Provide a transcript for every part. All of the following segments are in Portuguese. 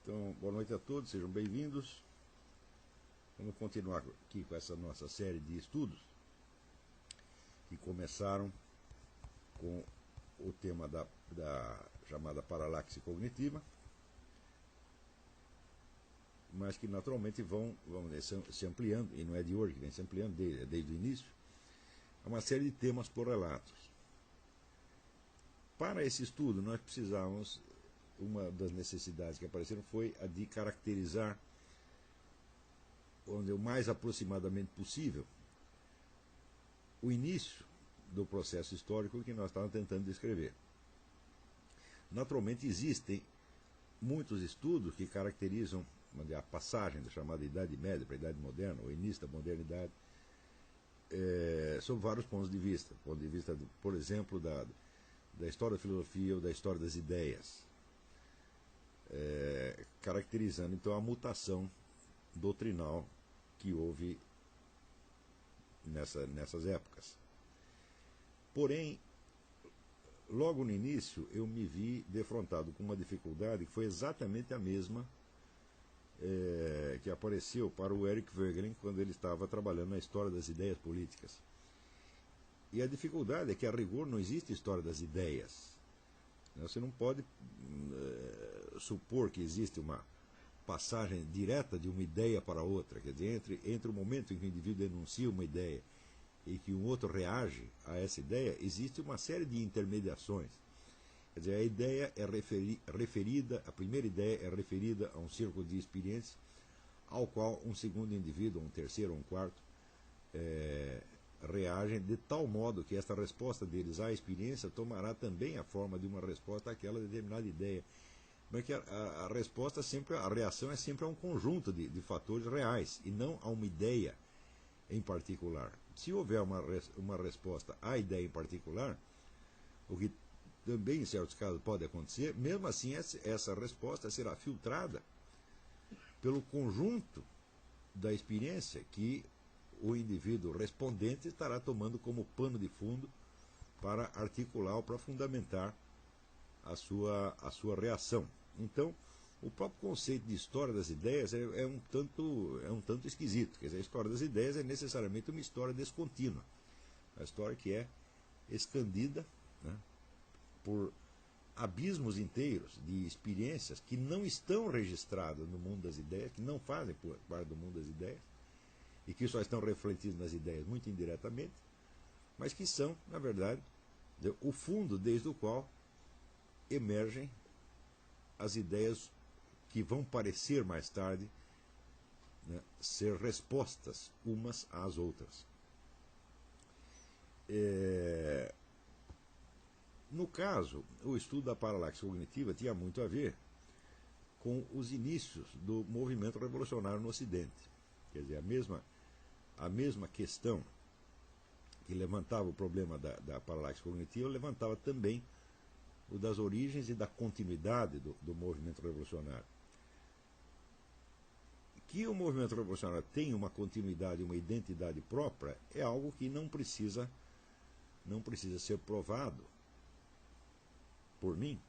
Então, boa noite a todos, sejam bem-vindos. Vamos continuar aqui com essa nossa série de estudos que começaram com o tema da chamada paralaxe cognitiva, mas que naturalmente vão se ampliando, e não é de hoje que vem se ampliando, desde o início, a uma série de temas correlatos. Para esse estudo, nós precisávamos, uma das necessidades que apareceram foi a de caracterizar, onde o mais aproximadamente possível, o início do processo histórico que nós estávamos tentando descrever. Naturalmente existem muitos estudos que caracterizam a passagem da chamada Idade Média para a Idade Moderna, o início da modernidade, sob vários pontos de vista. Ponto de vista, por exemplo, da história da filosofia ou da história das ideias, caracterizando então a mutação doutrinal que houve nessas épocas. Porém, logo no início eu me vi defrontado com uma dificuldade que foi exatamente a mesma que apareceu para o Eric Voegelin quando ele estava trabalhando na história das ideias políticas. E a dificuldade é que, a rigor, não existe história das ideias. Você não pode supor que existe uma passagem direta de uma ideia para outra. Quer dizer, entre o momento em que o indivíduo denuncia uma ideia e que um outro reage a essa ideia, existe uma série de intermediações. Quer dizer, a ideia é referida, a primeira ideia é referida a um círculo de experiências ao qual um segundo indivíduo, um terceiro ou um quarto, reagem de tal modo que esta resposta deles à experiência tomará também a forma de uma resposta àquela determinada ideia. Mas que a resposta sempre, a reação é sempre a um conjunto de fatores reais e não a uma ideia em particular. Se houver uma resposta à ideia em particular, o que também em certos casos pode acontecer, mesmo assim essa resposta será filtrada pelo conjunto da experiência que o indivíduo respondente estará tomando como pano de fundo para articular ou para fundamentar a sua reação. Então, o próprio conceito de história das ideias é um tanto esquisito. Quer dizer, a história das ideias é necessariamente uma história descontínua. A história que é escandida, né, por abismos inteiros de experiências que não estão registradas no mundo das ideias, que não fazem parte do mundo das ideias, e que só estão refletidos nas ideias muito indiretamente, mas que são, na verdade, o fundo desde o qual emergem as ideias que vão parecer mais tarde, né, ser respostas umas às outras. No caso, o estudo da paralaxe cognitiva tinha muito a ver com os inícios do movimento revolucionário no Ocidente. Quer dizer, a mesma questão que levantava o problema da paralaxe cognitiva levantava também o das origens e da continuidade do movimento revolucionário. Que o movimento revolucionário tem uma continuidade, uma identidade própria, é algo que não precisa ser provado por mim,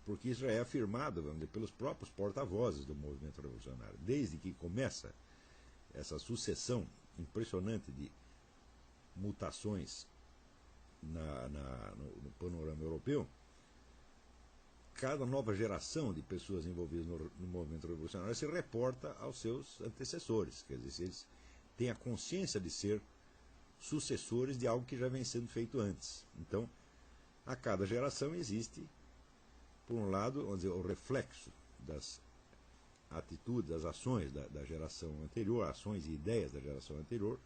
porque isso já é afirmado, vamos dizer, pelos próprios porta-vozes do movimento revolucionário. Desde que começa essa sucessão impressionante de mutações no panorama europeu, cada nova geração de pessoas envolvidas no movimento revolucionário se reporta aos seus antecessores. Quer dizer, eles têm a consciência de ser sucessores de algo que já vem sendo feito antes. Então, a cada geração existe, por um lado, vamos dizer, o reflexo das atitudes, das ações da geração anterior, ações e ideias da geração anterior.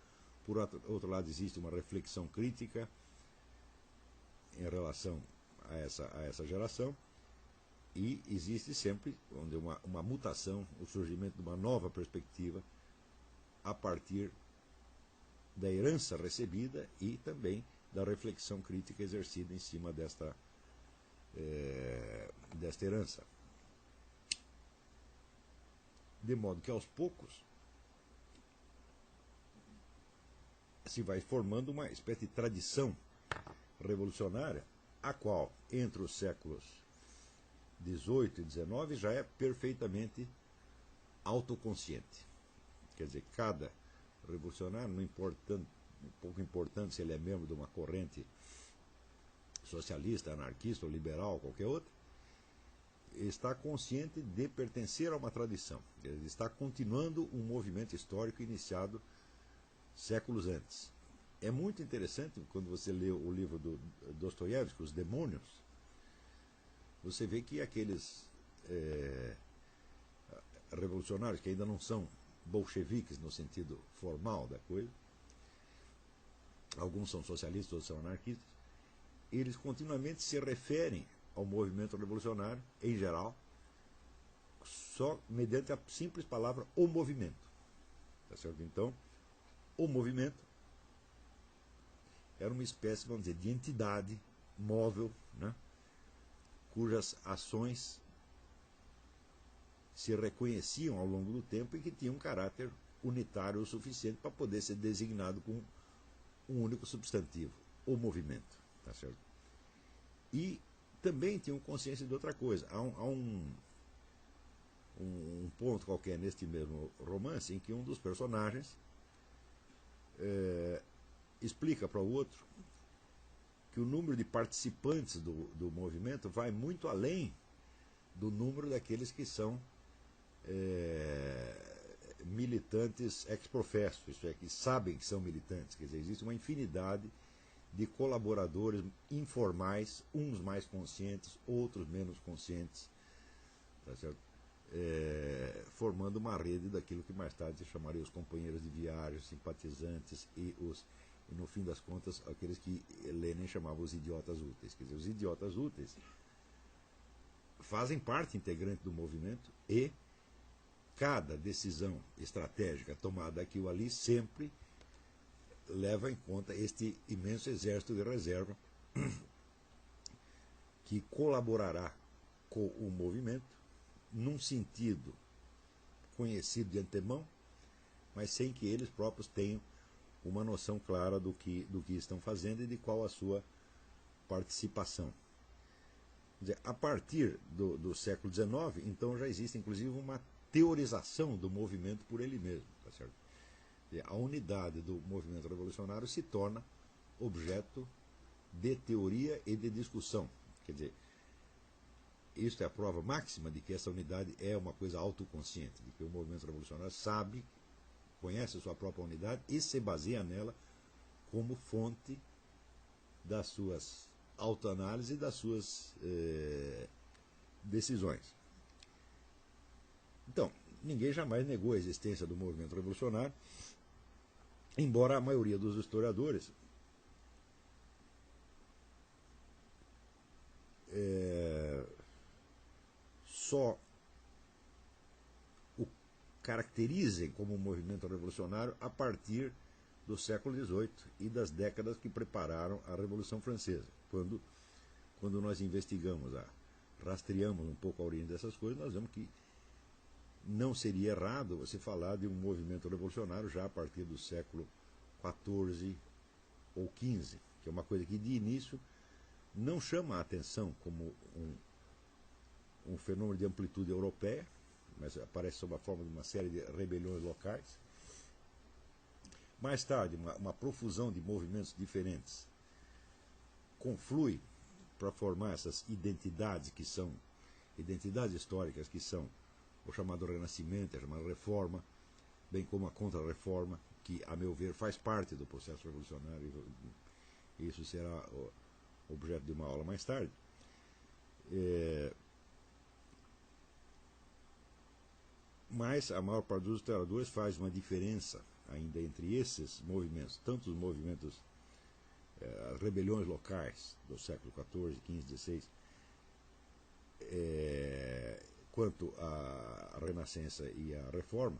Por outro lado, existe uma reflexão crítica em relação a essa geração, e existe sempre uma mutação, o surgimento de uma nova perspectiva a partir da herança recebida e também da reflexão crítica exercida em cima desta herança. De modo que, aos poucos, se vai formando uma espécie de tradição revolucionária, a qual, entre os séculos XVIII e XIX já é perfeitamente autoconsciente. Quer dizer, cada revolucionário, não importando, pouco importante se ele é membro de uma corrente socialista, anarquista ou liberal, qualquer outra, está consciente de pertencer a uma tradição. Ele está continuando um movimento histórico iniciado séculos antes. É muito interessante quando você lê o livro do Dostoiévski, Os Demônios, você vê que aqueles revolucionários que ainda não são bolcheviques no sentido formal da coisa, alguns são socialistas, outros são anarquistas, eles continuamente se referem ao movimento revolucionário, em geral, só mediante a simples palavra o movimento. Tá certo? Então, o movimento era uma espécie, vamos dizer, de entidade móvel, né, cujas ações se reconheciam ao longo do tempo e que tinham um caráter unitário o suficiente para poder ser designado com um único substantivo, o movimento. Tá certo? E também tinham consciência de outra coisa. Há um ponto qualquer neste mesmo romance em que um dos personagens explica para o outro que o número de participantes do movimento vai muito além do número daqueles que são militantes ex-professo, isto é, que sabem que são militantes. Quer dizer, existe uma infinidade de colaboradores informais, uns mais conscientes, outros menos conscientes, tá certo? Formando uma rede daquilo que mais tarde se chamaria os companheiros de viagem, simpatizantes e no fim das contas, aqueles que Lenin chamava os idiotas úteis. Quer dizer, os idiotas úteis fazem parte integrante do movimento e cada decisão estratégica tomada aqui ou ali sempre leva em conta este imenso exército de reserva que colaborará com o movimento num sentido conhecido de antemão, mas sem que eles próprios tenham uma noção clara do que estão fazendo e de qual a sua participação. Quer dizer, a partir do século XIX, então já existe inclusive uma teorização do movimento por ele mesmo. Tá certo? A unidade do movimento revolucionário se torna objeto de teoria e de discussão. Quer dizer, isto é a prova máxima de que essa unidade é uma coisa autoconsciente, de que o movimento revolucionário sabe, conhece a sua própria unidade e se baseia nela como fonte das suas autoanálises e das suas decisões. Então, ninguém jamais negou a existência do movimento revolucionário, embora a maioria dos historiadores só o caracterizem como um movimento revolucionário a partir do século XVIII e das décadas que prepararam a Revolução Francesa. Quando nós investigamos, rastreamos um pouco a origem dessas coisas, nós vemos que não seria errado você falar de um movimento revolucionário já a partir do século XIV ou XV, que é uma coisa que de início não chama a atenção como um fenômeno de amplitude europeia, mas aparece sob a forma de uma série de rebeliões locais. Mais tarde, uma profusão de movimentos diferentes conflui para formar essas identidades que são identidades históricas, que são o chamado Renascimento, a chamada Reforma, bem como a Contra-Reforma, que, a meu ver, faz parte do processo revolucionário, e isso será objeto de uma aula mais tarde. Mas a maior parte dos historiadores faz uma diferença ainda entre esses movimentos, tanto os movimentos, as rebeliões locais do século XIV, XV, XVI, quanto a Renascença e a Reforma,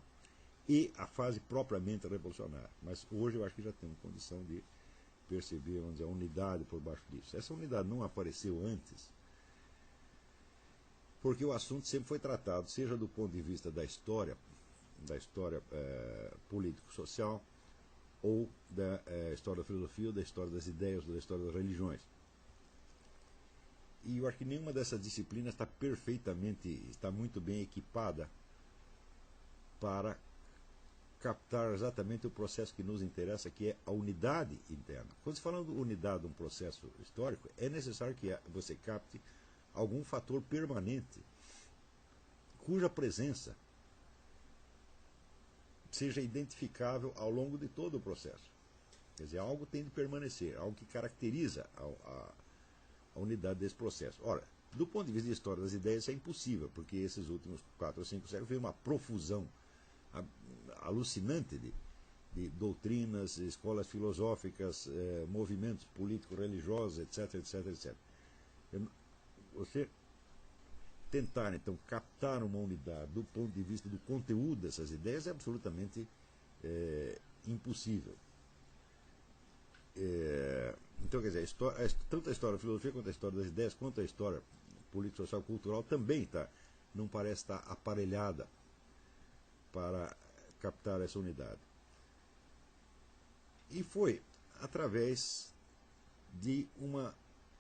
e a fase propriamente revolucionária. Mas hoje eu acho que já temos condição de perceber, vamos dizer, a unidade por baixo disso. Essa unidade não apareceu antes, porque o assunto sempre foi tratado, seja do ponto de vista da história político-social, ou da história da filosofia, ou da história das ideias, ou da história das religiões. E eu acho que nenhuma dessas disciplinas está muito bem equipada para captar exatamente o processo que nos interessa, que é a unidade interna. Quando se fala de unidade de um processo histórico, é necessário que você capte algum fator permanente, cuja presença seja identificável ao longo de todo o processo. Quer dizer, algo tem de permanecer, algo que caracteriza a unidade desse processo. Ora, do ponto de vista da história das ideias, isso é impossível, porque esses últimos 4 ou 5 séculos veio uma profusão alucinante de doutrinas, escolas filosóficas, movimentos políticos, religiosos, etc, etc, etc. Você tentar, então, captar uma unidade do ponto de vista do conteúdo dessas ideias é absolutamente impossível. Então, quer dizer, tanto a história da filosofia quanto a história das ideias, quanto a história política, social, cultural, também não parece estar aparelhada para captar essa unidade. E foi através de uma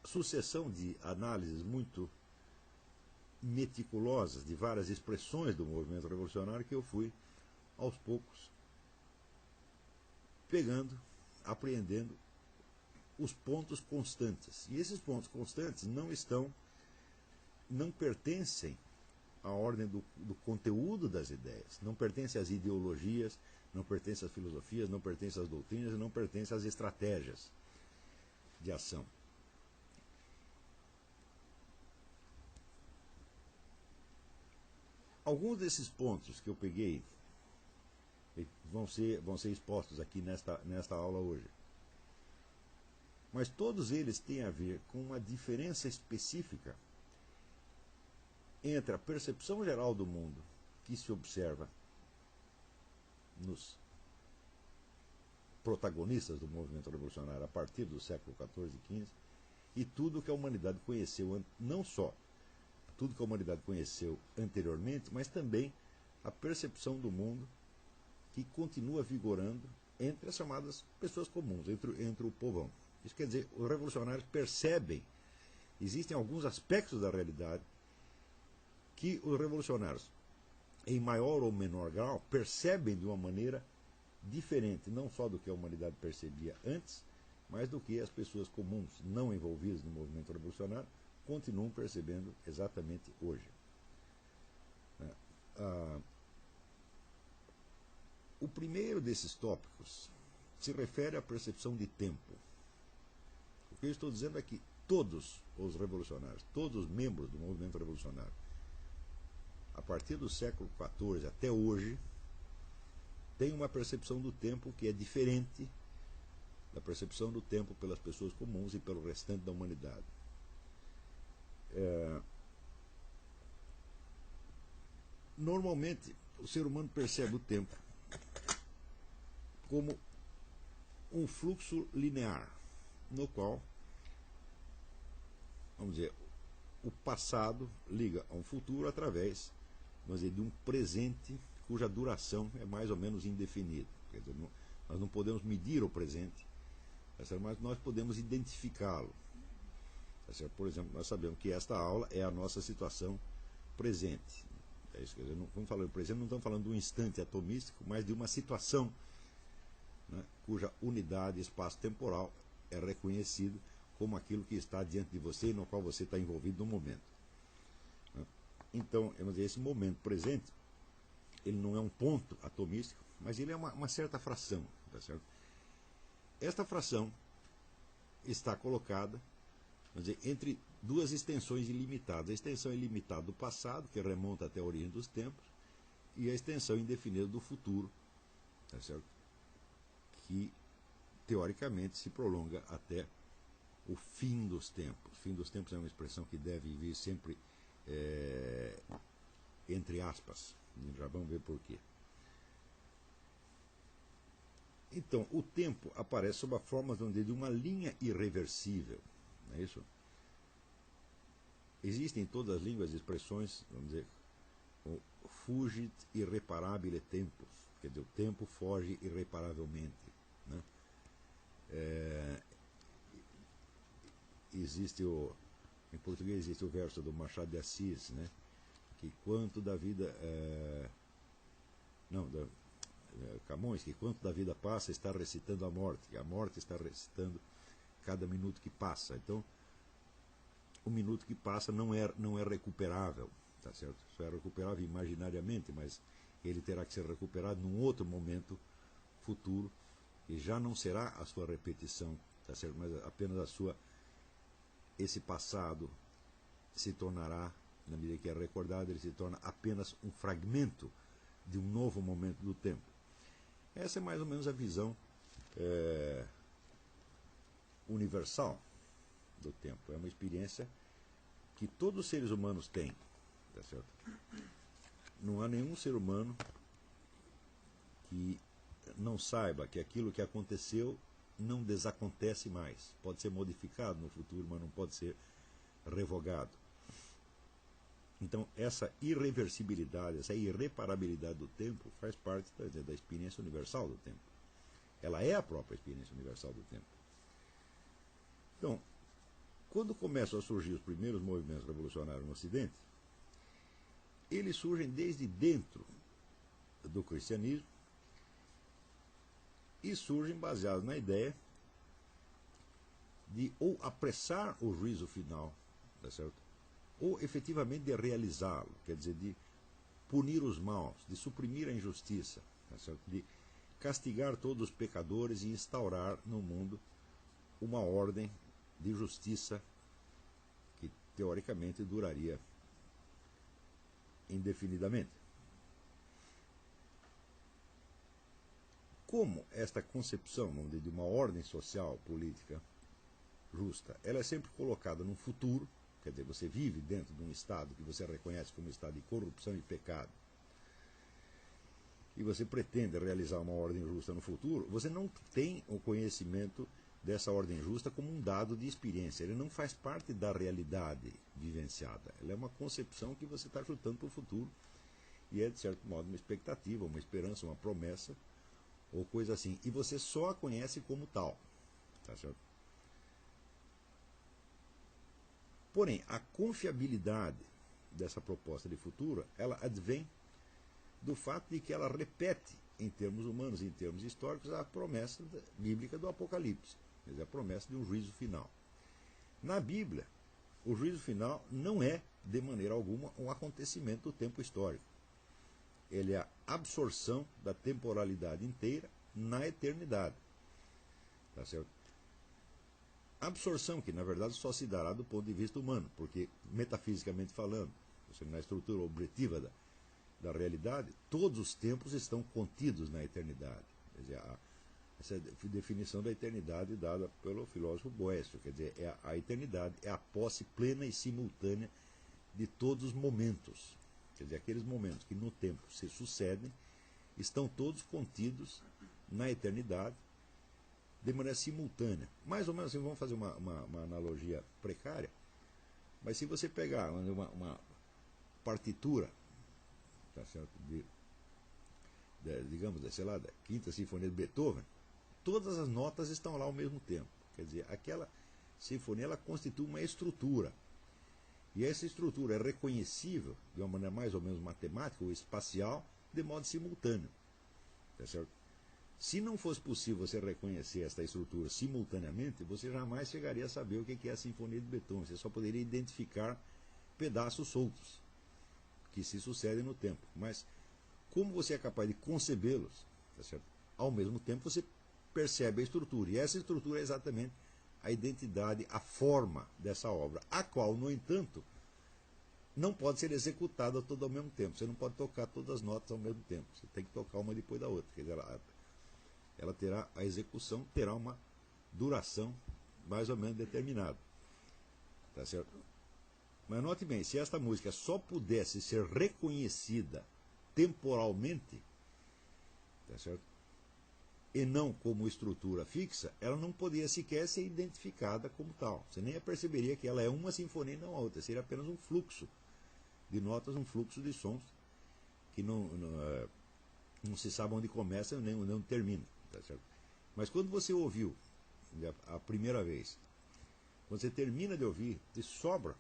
sucessão de análises muito meticulosas de várias expressões do movimento revolucionário que eu fui, aos poucos, pegando, apreendendo os pontos constantes. E esses pontos constantes não pertencem à ordem do conteúdo das ideias, não pertencem às ideologias, não pertencem às filosofias, não pertencem às doutrinas, não pertencem às estratégias de ação. Alguns desses pontos que eu peguei vão ser expostos aqui nesta aula hoje. Mas todos eles têm a ver com uma diferença específica entre a percepção geral do mundo que se observa nos protagonistas do movimento revolucionário a partir do século XIV e XV e tudo que a humanidade conheceu, não só tudo que a humanidade conheceu anteriormente, mas também a percepção do mundo que continua vigorando entre as chamadas pessoas comuns, entre o povão. Isso quer dizer, os revolucionários percebem, existem alguns aspectos da realidade que os revolucionários, em maior ou menor grau, percebem de uma maneira diferente, não só do que a humanidade percebia antes, mas do que as pessoas comuns, não envolvidas no movimento revolucionário, continuam percebendo exatamente hoje. O primeiro desses tópicos se refere à percepção de tempo. O que eu estou dizendo é que todos os revolucionários, todos os membros do movimento revolucionário, a partir do século XIV até hoje, têm uma percepção do tempo que é diferente da percepção do tempo pelas pessoas comuns e pelo restante da humanidade. Normalmente, o ser humano percebe o tempo como um fluxo linear, no qual, vamos dizer, o passado liga a um futuro através, vamos dizer, de um presente cuja duração é mais ou menos indefinida. Quer dizer, nós não podemos medir o presente, mas nós podemos identificá-lo. Por exemplo, nós sabemos que esta aula é a nossa situação presente. É isso, quer dizer, quando falamos presente, não estamos falando de um instante atomístico, mas de uma situação, né, cuja unidade espaço-temporal é reconhecido como aquilo que está diante de você e no qual você está envolvido no momento. Então, vamos dizer, esse momento presente, ele não é um ponto atomístico, mas ele é uma certa fração. Tá certo? Esta fração está colocada, vamos dizer, entre duas extensões ilimitadas. A extensão ilimitada do passado, que remonta até a origem dos tempos, e a extensão indefinida do futuro, tá certo? Que, teoricamente, se prolonga até o fim dos tempos. O fim dos tempos é uma expressão que deve vir sempre entre aspas. Já vamos ver por quê. Então, o tempo aparece sob a forma de uma linha irreversível. Não é isso? Existem em todas as línguas expressões, vamos dizer, o fugit irreparabile tempus, quer dizer, o tempo foge irreparavelmente. Né? Existe Em português existe o verso do Machado de Assis, né? Que quanto da vida... Camões, que quanto da vida passa está recitando a morte, que a morte está recitando cada minuto que passa. Então, o minuto que passa não é recuperável, tá certo? Só é recuperável imaginariamente, mas ele terá que ser recuperado num outro momento futuro, e já não será a sua repetição, tá certo? Mas apenas esse passado se tornará, na medida que é recordado, ele se torna apenas um fragmento de um novo momento do tempo. Essa é mais ou menos a visão universal do tempo. É uma experiência que todos os seres humanos têm, tá certo? Não há nenhum ser humano que não saiba que aquilo que aconteceu não desacontece mais. Pode ser modificado no futuro, mas não pode ser revogado. Então, essa irreversibilidade, essa irreparabilidade do tempo faz parte da experiência universal do tempo. Ela é a própria experiência universal do tempo. Então, quando começam a surgir os primeiros movimentos revolucionários no Ocidente, eles surgem desde dentro do cristianismo e surgem baseados na ideia de ou apressar o juízo final, tá certo? Ou efetivamente de realizá-lo, quer dizer, de punir os maus, de suprimir a injustiça, tá certo? De castigar todos os pecadores e instaurar no mundo uma ordem de justiça que teoricamente duraria indefinidamente. Como esta concepção, vamos dizer, de uma ordem social, política justa, ela é sempre colocada num futuro, quer dizer, você vive dentro de um estado que você reconhece como um estado de corrupção e pecado, e você pretende realizar uma ordem justa no futuro, você não tem o conhecimento dessa ordem justa como um dado de experiência. Ele não faz parte da realidade vivenciada. Ela é uma concepção que você está chutando para o futuro, e é, de certo modo, uma expectativa, uma esperança, uma promessa, ou coisa assim. E você só a conhece como tal. Tá certo? Porém, a confiabilidade dessa proposta de futuro, ela advém do fato de que ela repete, em termos humanos, em termos históricos, a promessa bíblica do Apocalipse, quer dizer, a promessa de um juízo final. Na Bíblia, o juízo final não é, de maneira alguma, um acontecimento do tempo histórico. Ele é a absorção da temporalidade inteira na eternidade. Tá certo? Absorção que, na verdade, só se dará do ponto de vista humano, porque, metafisicamente falando, na estrutura objetiva da realidade, todos os tempos estão contidos na eternidade. Quer dizer, essa é a definição da eternidade dada pelo filósofo Boécio. Quer dizer, a eternidade é a posse plena e simultânea de todos os momentos. Quer dizer, aqueles momentos que no tempo se sucedem, estão todos contidos na eternidade de maneira simultânea. Mais ou menos assim, vamos fazer uma analogia precária, mas se você pegar uma partitura, tá certo, digamos, sei lá, da Quinta Sinfonia de Beethoven, todas as notas estão lá ao mesmo tempo. Quer dizer, aquela sinfonia ela constitui uma estrutura. E essa estrutura é reconhecível de uma maneira mais ou menos matemática ou espacial, de modo simultâneo. Tá certo? Se não fosse possível você reconhecer esta estrutura simultaneamente, você jamais chegaria a saber o que é a Sinfonia de Beethoven. Você só poderia identificar pedaços soltos que se sucedem no tempo. Mas como você é capaz de concebê-los, tá certo? Ao mesmo tempo você percebe a estrutura. E essa estrutura é exatamente a identidade, a forma dessa obra, a qual, no entanto, não pode ser executada toda ao mesmo tempo. Você não pode tocar todas as notas ao mesmo tempo. Você tem que tocar uma depois da outra. Quer dizer, ela terá, a execução terá uma duração mais ou menos determinada. Tá certo? Mas note bem, se esta música só pudesse ser reconhecida temporalmente, tá certo? E não como estrutura fixa, ela não poderia sequer ser identificada como tal. Você nem perceberia que ela é uma sinfonia e não a outra. Seria apenas um fluxo de notas, um fluxo de sons que não se sabe onde começa nem onde termina. Tá certo? Mas quando você ouviu a primeira vez Quando você termina de ouvir, te sobra,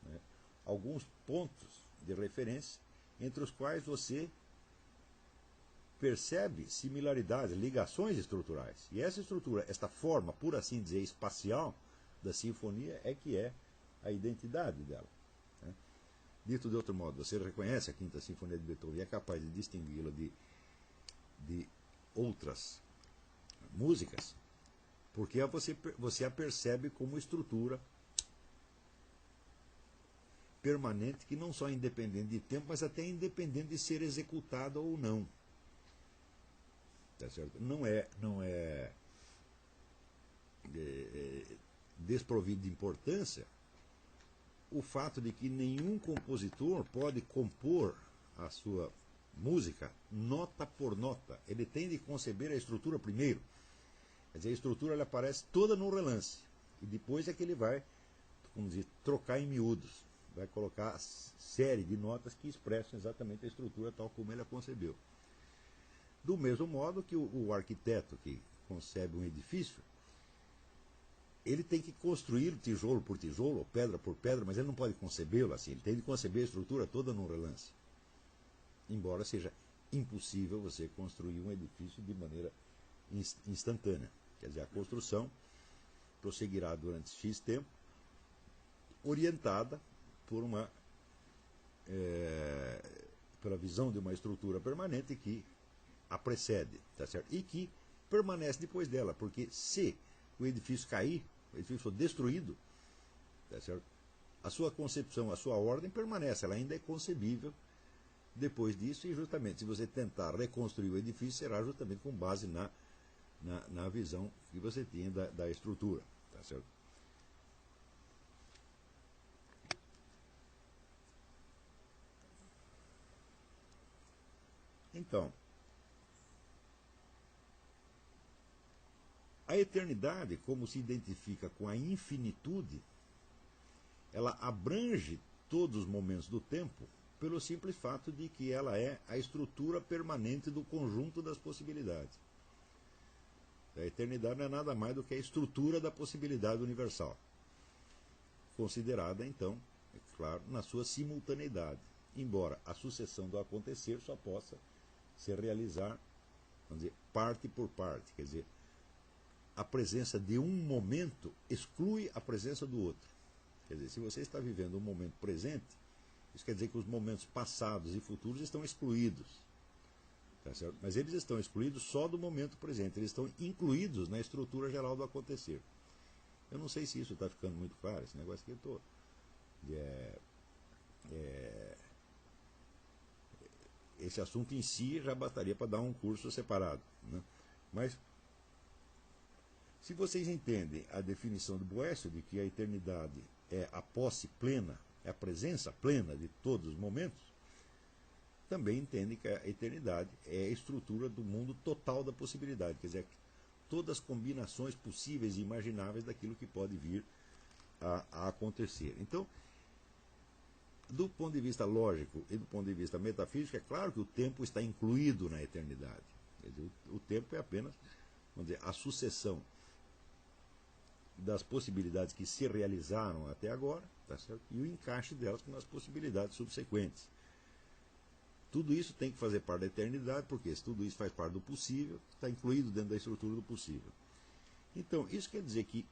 né, alguns pontos de referência entre os quais você percebe similaridades, ligações estruturais. E essa estrutura, esta forma, por assim dizer, espacial da sinfonia é que é a identidade dela, né? Dito de outro modo, você reconhece a Quinta Sinfonia de Beethoven e é capaz de distingui-la de outras músicas, porque você a percebe como estrutura permanente que não só é independente de tempo, mas até independente de ser executada ou não. Tá certo? Não é desprovido de importância o fato de que nenhum compositor pode compor a sua música nota por nota. Ele tem de conceber a estrutura primeiro. Quer dizer, a estrutura ela aparece toda no relance. E depois é que ele vai, vamos dizer, trocar em miúdos. Vai colocar a série de notas que expressam exatamente a estrutura tal como ele a concebeu. Do mesmo modo que o arquiteto que concebe um edifício, ele tem que construir tijolo por tijolo, ou pedra por pedra, mas ele não pode concebê-lo assim. Ele tem de conceber a estrutura toda num relance. Embora seja impossível você construir um edifício de maneira instantânea. Quer dizer, a construção prosseguirá durante X tempo, orientada por pela visão de uma estrutura permanente que a precede, tá certo? E que permanece depois dela, porque se o edifício cair, o edifício for destruído, tá certo? A sua concepção, a sua ordem permanece, ela ainda é concebível depois disso, e justamente se você tentar reconstruir o edifício, será justamente com base na visão que você tinha da estrutura, tá certo? Então, a eternidade, como se identifica com a infinitude, ela abrange todos os momentos do tempo pelo simples fato de que ela é a estrutura permanente do conjunto das possibilidades. A eternidade não é nada mais do que a estrutura da possibilidade universal, considerada, então, é claro, na sua simultaneidade, embora a sucessão do acontecer só possa se realizar, vamos dizer, parte por parte, quer dizer, a presença de um momento exclui a presença do outro. Quer dizer, se você está vivendo um momento presente, isso quer dizer que os momentos passados e futuros estão excluídos. Tá certo? Mas eles estão excluídos só do momento presente, eles estão incluídos na estrutura geral do acontecer. Eu não sei se isso está ficando muito claro, esse negócio que eu estou... esse assunto em si já bastaria para dar um curso separado, né? Mas, se vocês entendem a definição do Boécio de que a eternidade é a posse plena, é a presença plena de todos os momentos, também entendem que a eternidade é a estrutura do mundo total da possibilidade, quer dizer, todas as combinações possíveis e imagináveis daquilo que pode vir a acontecer. Então, do ponto de vista lógico e do ponto de vista metafísico, é claro que o tempo está incluído na eternidade. Quer dizer, o tempo é apenas, vamos dizer, a sucessão das possibilidades que se realizaram até agora, tá certo? E o encaixe delas nas possibilidades subsequentes. Tudo isso tem que fazer parte da eternidade, porque se tudo isso faz parte do possível, está incluído dentro da estrutura do possível. Então, isso quer dizer que,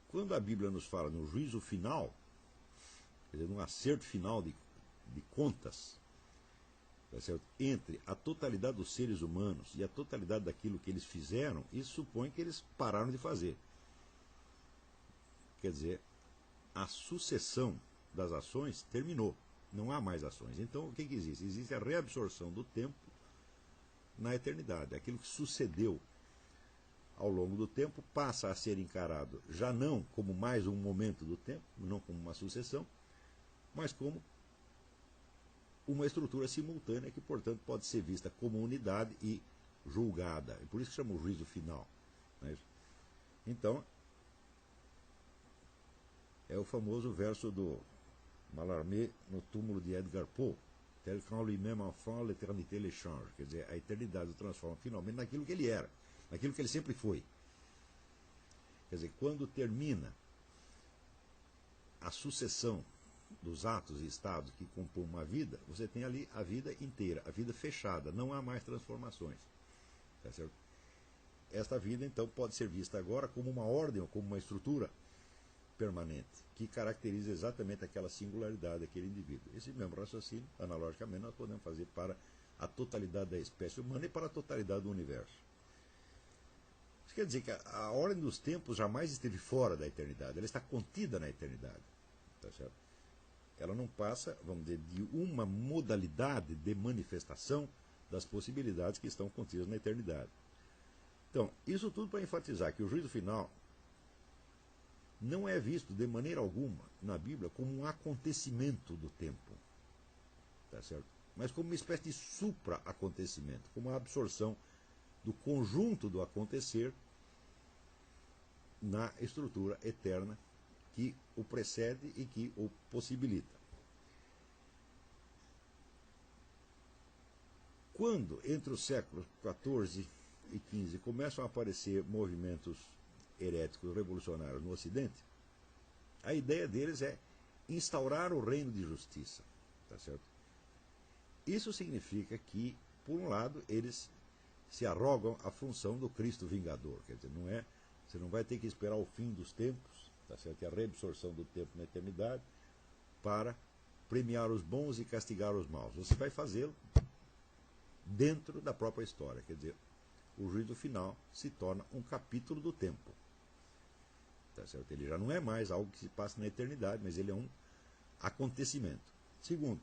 quando a Bíblia nos fala no juízo final, quer dizer, num acerto final de contas, tá certo? Entre a totalidade dos seres humanos e a totalidade daquilo que eles fizeram, isso supõe que eles pararam de fazer. Quer dizer, a sucessão das ações terminou. Não há mais ações. Então, o que existe? Existe a reabsorção do tempo na eternidade. Aquilo que sucedeu ao longo do tempo passa a ser encarado já não como mais um momento do tempo, não como uma sucessão, mas como uma estrutura simultânea que, portanto, pode ser vista como unidade e julgada. E por isso que chama o juízo final. Não é isso? Então, é o famoso verso do Mallarmé no túmulo de Edgar Poe, tel qu'en lui-même enfant, l'éternité le change. Quer dizer, a eternidade o transforma finalmente naquilo que ele era, naquilo que ele sempre foi. Quer dizer, quando termina a sucessão dos atos e estados que compõem uma vida, você tem ali a vida inteira, a vida fechada, não há mais transformações. Tá certo? Esta vida, então, pode ser vista agora como uma ordem ou como uma estrutura permanente, que caracteriza exatamente aquela singularidade daquele indivíduo. Esse mesmo raciocínio, analogicamente, nós podemos fazer para a totalidade da espécie humana e para a totalidade do universo. Isso quer dizer que a ordem dos tempos jamais esteve fora da eternidade, ela está contida na eternidade. Tá certo? Ela não passa, vamos dizer, de uma modalidade de manifestação das possibilidades que estão contidas na eternidade. Então, isso tudo para enfatizar que o juízo final não é visto de maneira alguma na Bíblia como um acontecimento do tempo, tá certo? Mas como uma espécie de supra-acontecimento, como a absorção do conjunto do acontecer na estrutura eterna que o precede e que o possibilita. Quando, entre os séculos XIV e XV, começam a aparecer movimentos heréticos revolucionários no Ocidente, a ideia deles é instaurar o reino de justiça. Tá certo? Isso significa que, por um lado, eles se arrogam a função do Cristo vingador. Quer dizer, você não vai ter que esperar o fim dos tempos, tá certo? E a reabsorção do tempo na eternidade para premiar os bons e castigar os maus. Você vai fazê-lo dentro da própria história. Quer dizer, o juízo final se torna um capítulo do tempo. Tá certo? Ele já não é mais algo que se passa na eternidade, mas ele é um acontecimento. Segundo,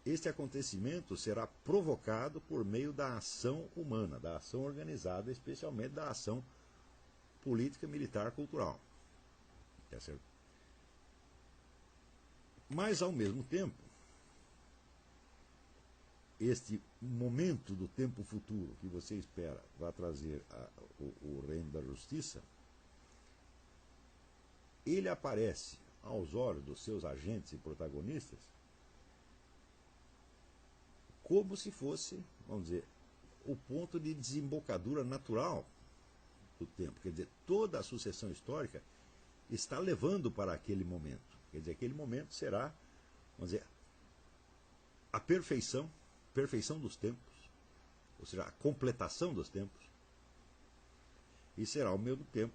este acontecimento será provocado por meio da ação humana, da ação organizada, especialmente da ação política, militar, cultural. Tá certo? Mas, ao mesmo tempo, este momento do tempo futuro que você espera vai trazer o reino da justiça, ele aparece aos olhos dos seus agentes e protagonistas como se fosse, vamos dizer, o ponto de desembocadura natural do tempo. Quer dizer, toda a sucessão histórica está levando para aquele momento. Quer dizer, aquele momento será, vamos dizer, a perfeição dos tempos, ou seja, a completação dos tempos, e será, ao mesmo tempo,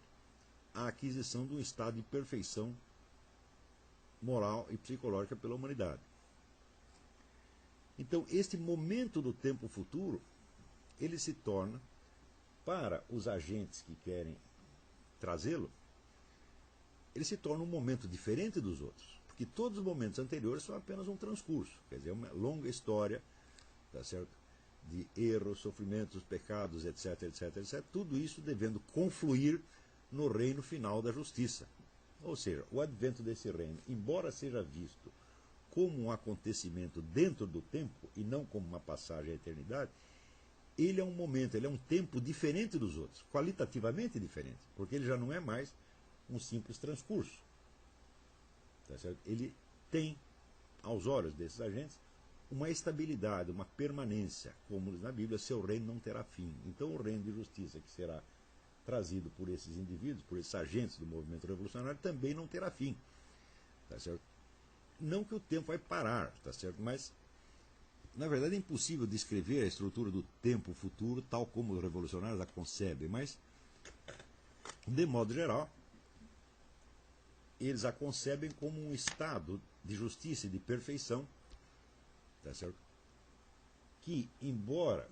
a aquisição de um estado de perfeição moral e psicológica pela humanidade. Então, este momento do tempo futuro, ele se torna, para os agentes que querem trazê-lo, ele se torna um momento diferente dos outros, porque todos os momentos anteriores são apenas um transcurso, quer dizer, uma longa história, tá certo? De erros, sofrimentos, pecados, etc, etc, etc, tudo isso devendo confluir no reino final da justiça. Ou seja, o advento desse reino, embora seja visto como um acontecimento dentro do tempo e não como uma passagem à eternidade, ele é um momento, ele é um tempo diferente dos outros, qualitativamente diferente, porque ele já não é mais um simples transcurso. Tá certo? Ele tem, aos olhos desses agentes, uma estabilidade, uma permanência, como diz na Bíblia, seu reino não terá fim. Então o reino de justiça que será trazido por esses indivíduos, por esses agentes do movimento revolucionário, também não terá fim. Tá certo? Não que o tempo vai parar, tá certo? Mas, na verdade, é impossível descrever a estrutura do tempo futuro tal como os revolucionários a concebem, mas, de modo geral, eles a concebem como um estado de justiça e de perfeição, tá certo? Que, embora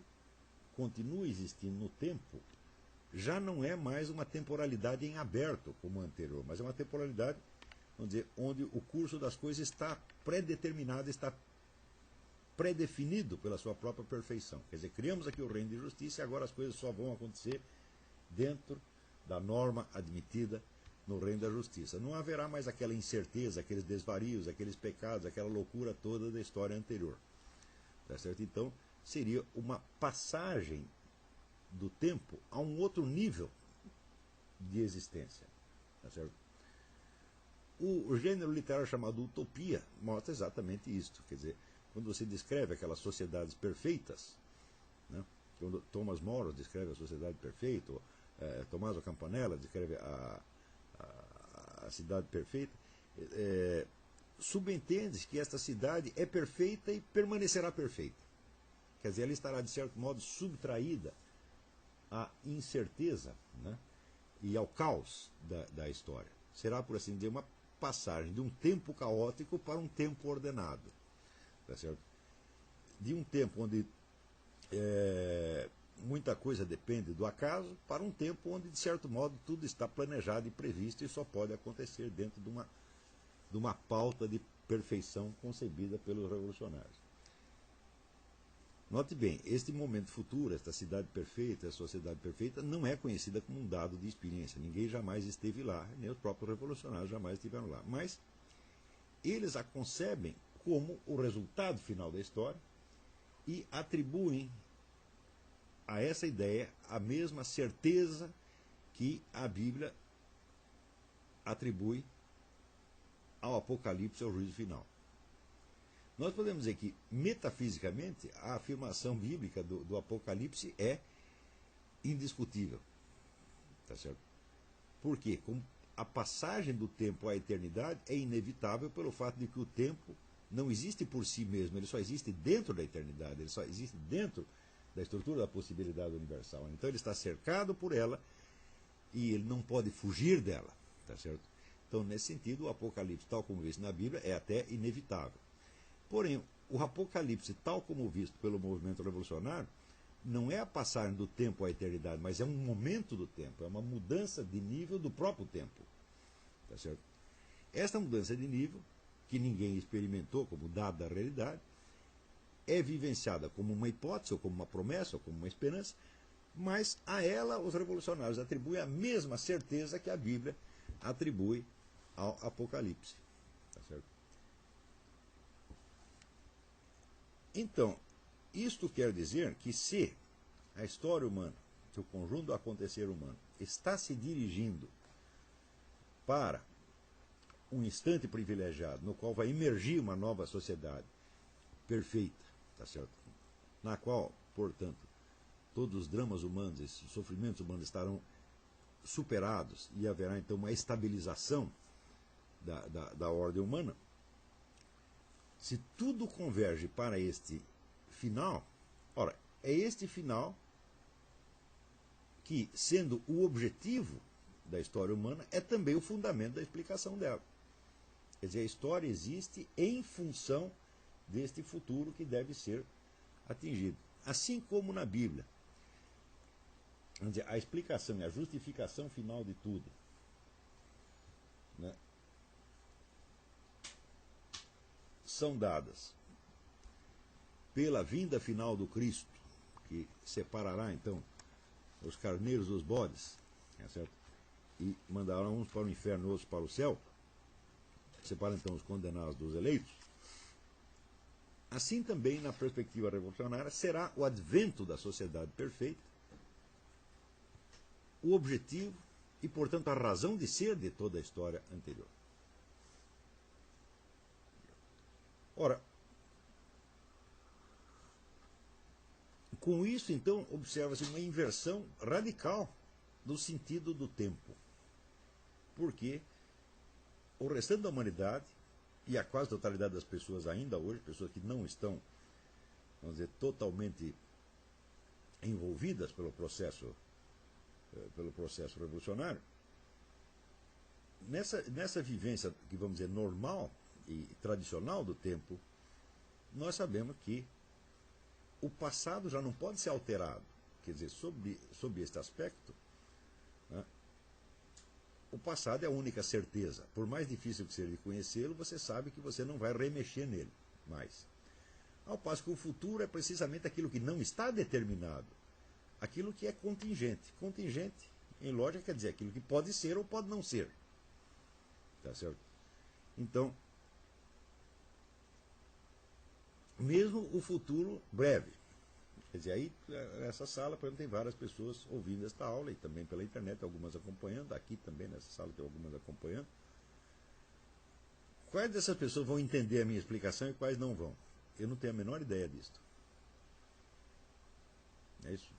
continue existindo no tempo, já não é mais uma temporalidade em aberto como a anterior, mas é uma temporalidade, vamos dizer, onde o curso das coisas está pré-determinado, está pré-definido pela sua própria perfeição. Quer dizer, criamos aqui o reino de justiça e agora as coisas só vão acontecer dentro da norma admitida no reino da justiça. Não haverá mais aquela incerteza, aqueles desvarios, aqueles pecados, aquela loucura toda da história anterior. Tá certo? Então, seria uma passagem do tempo a um outro nível de existência. Tá certo? O gênero literário chamado utopia mostra exatamente isso. Quer dizer, quando você descreve aquelas sociedades perfeitas, né, quando Thomas More descreve a sociedade perfeita, ou, Tommaso Campanella descreve a cidade perfeita, subentende que esta cidade é perfeita e permanecerá perfeita. Quer dizer, ela estará, de certo modo, subtraída à incerteza, né, e ao caos da história. Será, por assim dizer, uma passagem de um tempo caótico para um tempo ordenado. Tá certo? De um tempo onde muita coisa depende do acaso, para um tempo onde, de certo modo, tudo está planejado e previsto e só pode acontecer dentro de uma pauta de perfeição concebida pelos revolucionários. Note bem, este momento futuro, esta cidade perfeita, a sociedade perfeita, não é conhecida como um dado de experiência. Ninguém jamais esteve lá, nem os próprios revolucionários jamais estiveram lá. Mas eles a concebem como o resultado final da história e atribuem a essa ideia a mesma certeza que a Bíblia atribui ao Apocalipse, ao juízo final. Nós podemos dizer que, metafisicamente, a afirmação bíblica do Apocalipse é indiscutível. Tá certo? Por quê? Como a passagem do tempo à eternidade é inevitável pelo fato de que o tempo não existe por si mesmo, ele só existe dentro da eternidade, ele só existe dentro da estrutura da possibilidade universal. Então ele está cercado por ela e ele não pode fugir dela. Tá certo? Então, nesse sentido, o Apocalipse, tal como visto na Bíblia, é até inevitável. Porém, o Apocalipse, tal como visto pelo movimento revolucionário, não é a passagem do tempo à eternidade, mas é um momento do tempo, é uma mudança de nível do próprio tempo. Tá certo? Esta mudança de nível, que ninguém experimentou como dado da realidade, é vivenciada como uma hipótese, ou como uma promessa, ou como uma esperança, mas a ela os revolucionários atribuem a mesma certeza que a Bíblia atribui ao Apocalipse. Tá certo? Então, isto quer dizer que se a história humana, se o conjunto do acontecer humano está se dirigindo para um instante privilegiado no qual vai emergir uma nova sociedade perfeita, tá certo? Na qual, portanto, todos os dramas humanos, esses sofrimentos humanos estarão superados e haverá então uma estabilização da ordem humana. Se tudo converge para este final, ora, é este final que, sendo o objetivo da história humana, é também o fundamento da explicação dela. Quer dizer, a história existe em função deste futuro que deve ser atingido. Assim como na Bíblia. Quer dizer, a explicação e a justificação final de tudo, né, são dadas pela vinda final do Cristo, que separará então os carneiros dos bodes, é certo? E mandará uns para o inferno, outros para o céu, separa então os condenados dos eleitos. Assim também, na perspectiva revolucionária, será o advento da sociedade perfeita o objetivo e, portanto, a razão de ser de toda a história anterior. Ora, com isso, então, observa-se uma inversão radical do sentido do tempo. Porque o restante da humanidade, e a quase totalidade das pessoas ainda hoje, pessoas que não estão, vamos dizer, totalmente envolvidas pelo processo revolucionário, nessa vivência, que vamos dizer, normal e tradicional do tempo, nós sabemos que o passado já não pode ser alterado. Quer dizer, sob este aspecto, né, o passado é a única certeza. Por mais difícil que seja de conhecê-lo, você sabe que você não vai remexer nele mais. Ao passo que o futuro é precisamente aquilo que não está determinado, aquilo que é contingente. Contingente, em lógica, quer dizer aquilo que pode ser ou pode não ser. Tá certo? Então, mesmo o futuro breve. Quer dizer, aí, nessa sala, por exemplo, tem várias pessoas ouvindo esta aula, e também pela internet, algumas acompanhando, aqui também nessa sala tem algumas acompanhando. Quais dessas pessoas vão entender a minha explicação e quais não vão? Eu não tenho a menor ideia disto. É isso.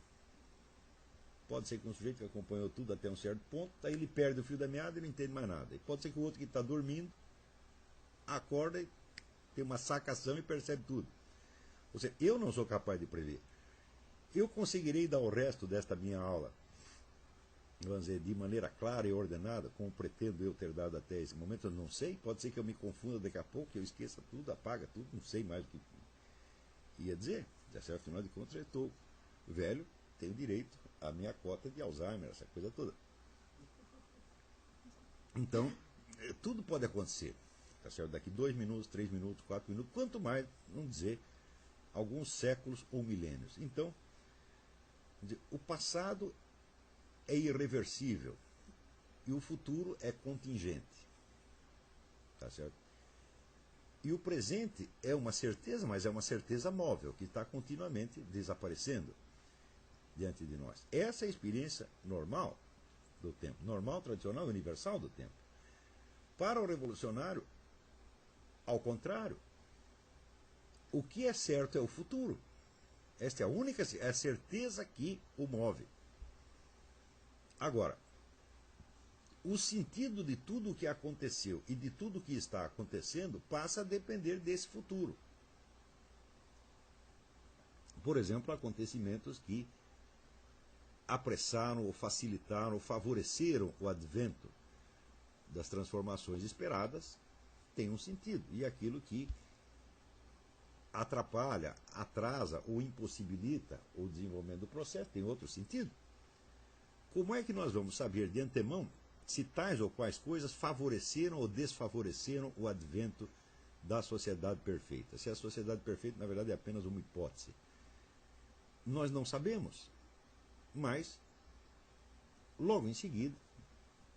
Pode ser que um sujeito que acompanhou tudo até um certo ponto, aí ele perde o fio da meada e não entende mais nada. E pode ser que o outro que está dormindo acorda e tem uma sacação e percebe tudo. Ou seja, eu não sou capaz de prever. Eu conseguirei dar o resto desta minha aula, vamos dizer, de maneira clara e ordenada, como pretendo eu ter dado até esse momento, eu não sei, pode ser que eu me confunda daqui a pouco, que eu esqueça tudo, apaga tudo, não sei mais o que ia dizer. Afinal de contas, eu estou velho, tenho direito à minha cota de Alzheimer, essa coisa toda. Então, tudo pode acontecer. Tá certo? Daqui 2 minutos, 3 minutos, 4 minutos, quanto mais, não dizer, alguns séculos ou milênios. Então, o passado é irreversível e o futuro é contingente. Tá certo? E o presente é uma certeza, mas é uma certeza móvel, que está continuamente desaparecendo diante de nós. Essa é a experiência normal do tempo, normal, tradicional, universal do tempo. Para o revolucionário, ao contrário, o que é certo é o futuro. Esta é a única, é a certeza que o move. Agora, o sentido de tudo o que aconteceu e de tudo o que está acontecendo passa a depender desse futuro. Por exemplo, acontecimentos que apressaram ou facilitaram ou favoreceram o advento das transformações esperadas tem um sentido. E aquilo que atrapalha, atrasa ou impossibilita o desenvolvimento do processo tem outro sentido. Como é que nós vamos saber de antemão se tais ou quais coisas favoreceram ou desfavoreceram o advento da sociedade perfeita? Se a sociedade perfeita, na verdade, é apenas uma hipótese. Nós não sabemos, mas, logo em seguida,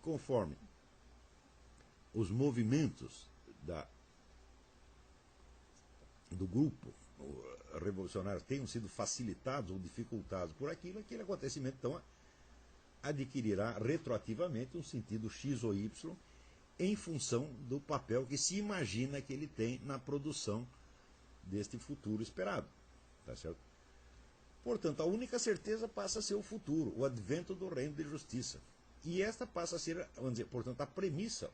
conforme os movimentos do grupo revolucionário tenham sido facilitados ou dificultados por aquilo, aquele acontecimento, então, adquirirá retroativamente um sentido X ou Y em função do papel que se imagina que ele tem na produção deste futuro esperado. Tá certo? Portanto, a única certeza passa a ser o futuro, o advento do reino de justiça. E esta passa a ser, vamos dizer, portanto, a premissa,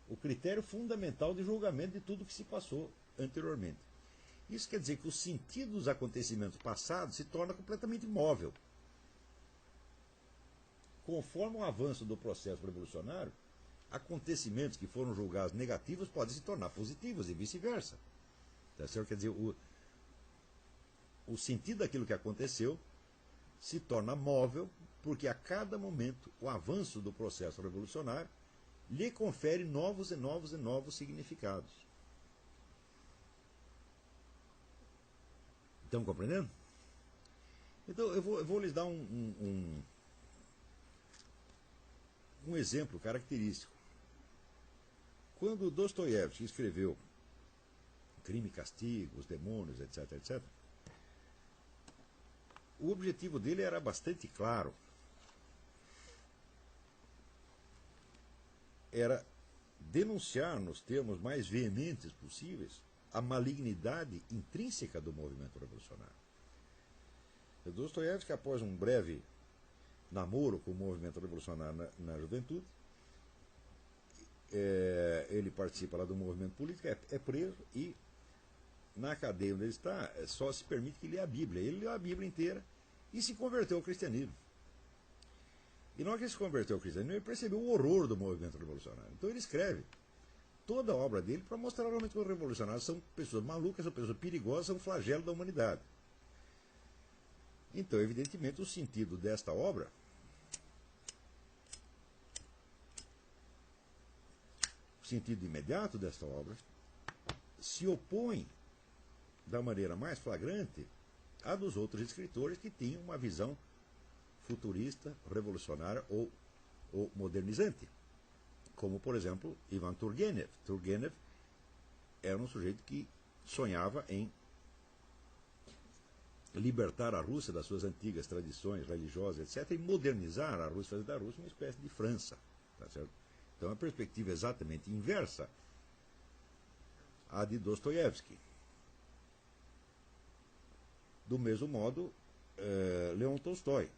o critério fundamental de julgamento de tudo que se passou anteriormente. Isso quer dizer que o sentido dos acontecimentos passados se torna completamente imóvel. Conforme o avanço do processo revolucionário, acontecimentos que foram julgados negativos podem se tornar positivos e vice-versa. Tá certo? Quer dizer, o sentido daquilo que aconteceu se torna móvel, porque a cada momento o avanço do processo revolucionário lhe confere novos e novos e novos significados. Estão compreendendo? Então eu vou lhes dar um exemplo característico. Quando Dostoiévski escreveu Crime e Castigo, Os Demônios, etc., etc., o objetivo dele era bastante claro. Era denunciar, nos termos mais veementes possíveis, a malignidade intrínseca do movimento revolucionário. Dostoiévski, após um breve namoro com o movimento revolucionário na juventude, ele participa lá do movimento político, é preso e na cadeia onde ele está só se permite que lê a Bíblia. Ele leu a Bíblia inteira e se converteu ao cristianismo. E na hora que ele se converteu ao cristianismo, ele percebeu o horror do movimento revolucionário. Então ele escreve toda a obra dele para mostrar realmente que os revolucionários são pessoas malucas, são pessoas perigosas, são um flagelo da humanidade. Então, evidentemente, o sentido desta obra o sentido imediato desta obra se opõe da maneira mais flagrante à dos outros escritores que tinham uma visão futurista, revolucionária ou modernizante. Como, por exemplo, Ivan Turgenev. Turgenev era um sujeito que sonhava em libertar a Rússia das suas antigas tradições religiosas, etc., e modernizar a Rússia, fazer da Rússia uma espécie de França. Tá certo? Então, a perspectiva é exatamente inversa à de Dostoiévski. Do mesmo modo, Leon Tolstói,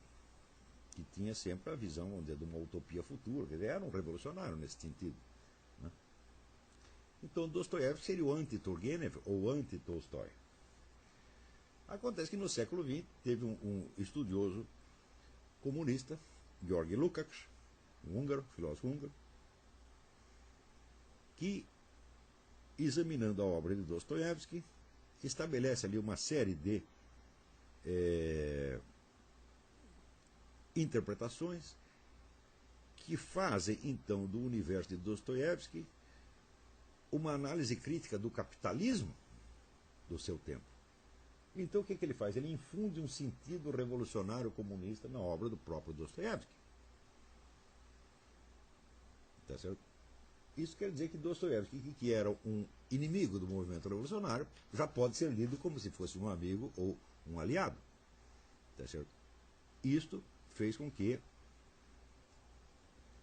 que tinha sempre a visão de uma utopia futura, quer dizer, era um revolucionário nesse sentido. Né? Então Dostoiévski seria o anti-Turgenev ou anti-Tolstói. Acontece que no século XX teve um estudioso comunista, Georgi Lukács, um húngaro, filósofo húngaro, que, examinando a obra de Dostoiévski, estabelece ali uma série de interpretações que fazem, então, do universo de Dostoiévski uma análise crítica do capitalismo do seu tempo. Então, o que ele faz? Ele infunde um sentido revolucionário comunista na obra do próprio Dostoiévski. Tá certo? Isso quer dizer que Dostoiévski, que era um inimigo do movimento revolucionário, já pode ser lido como se fosse um amigo ou um aliado. Tá certo? Isto fez com que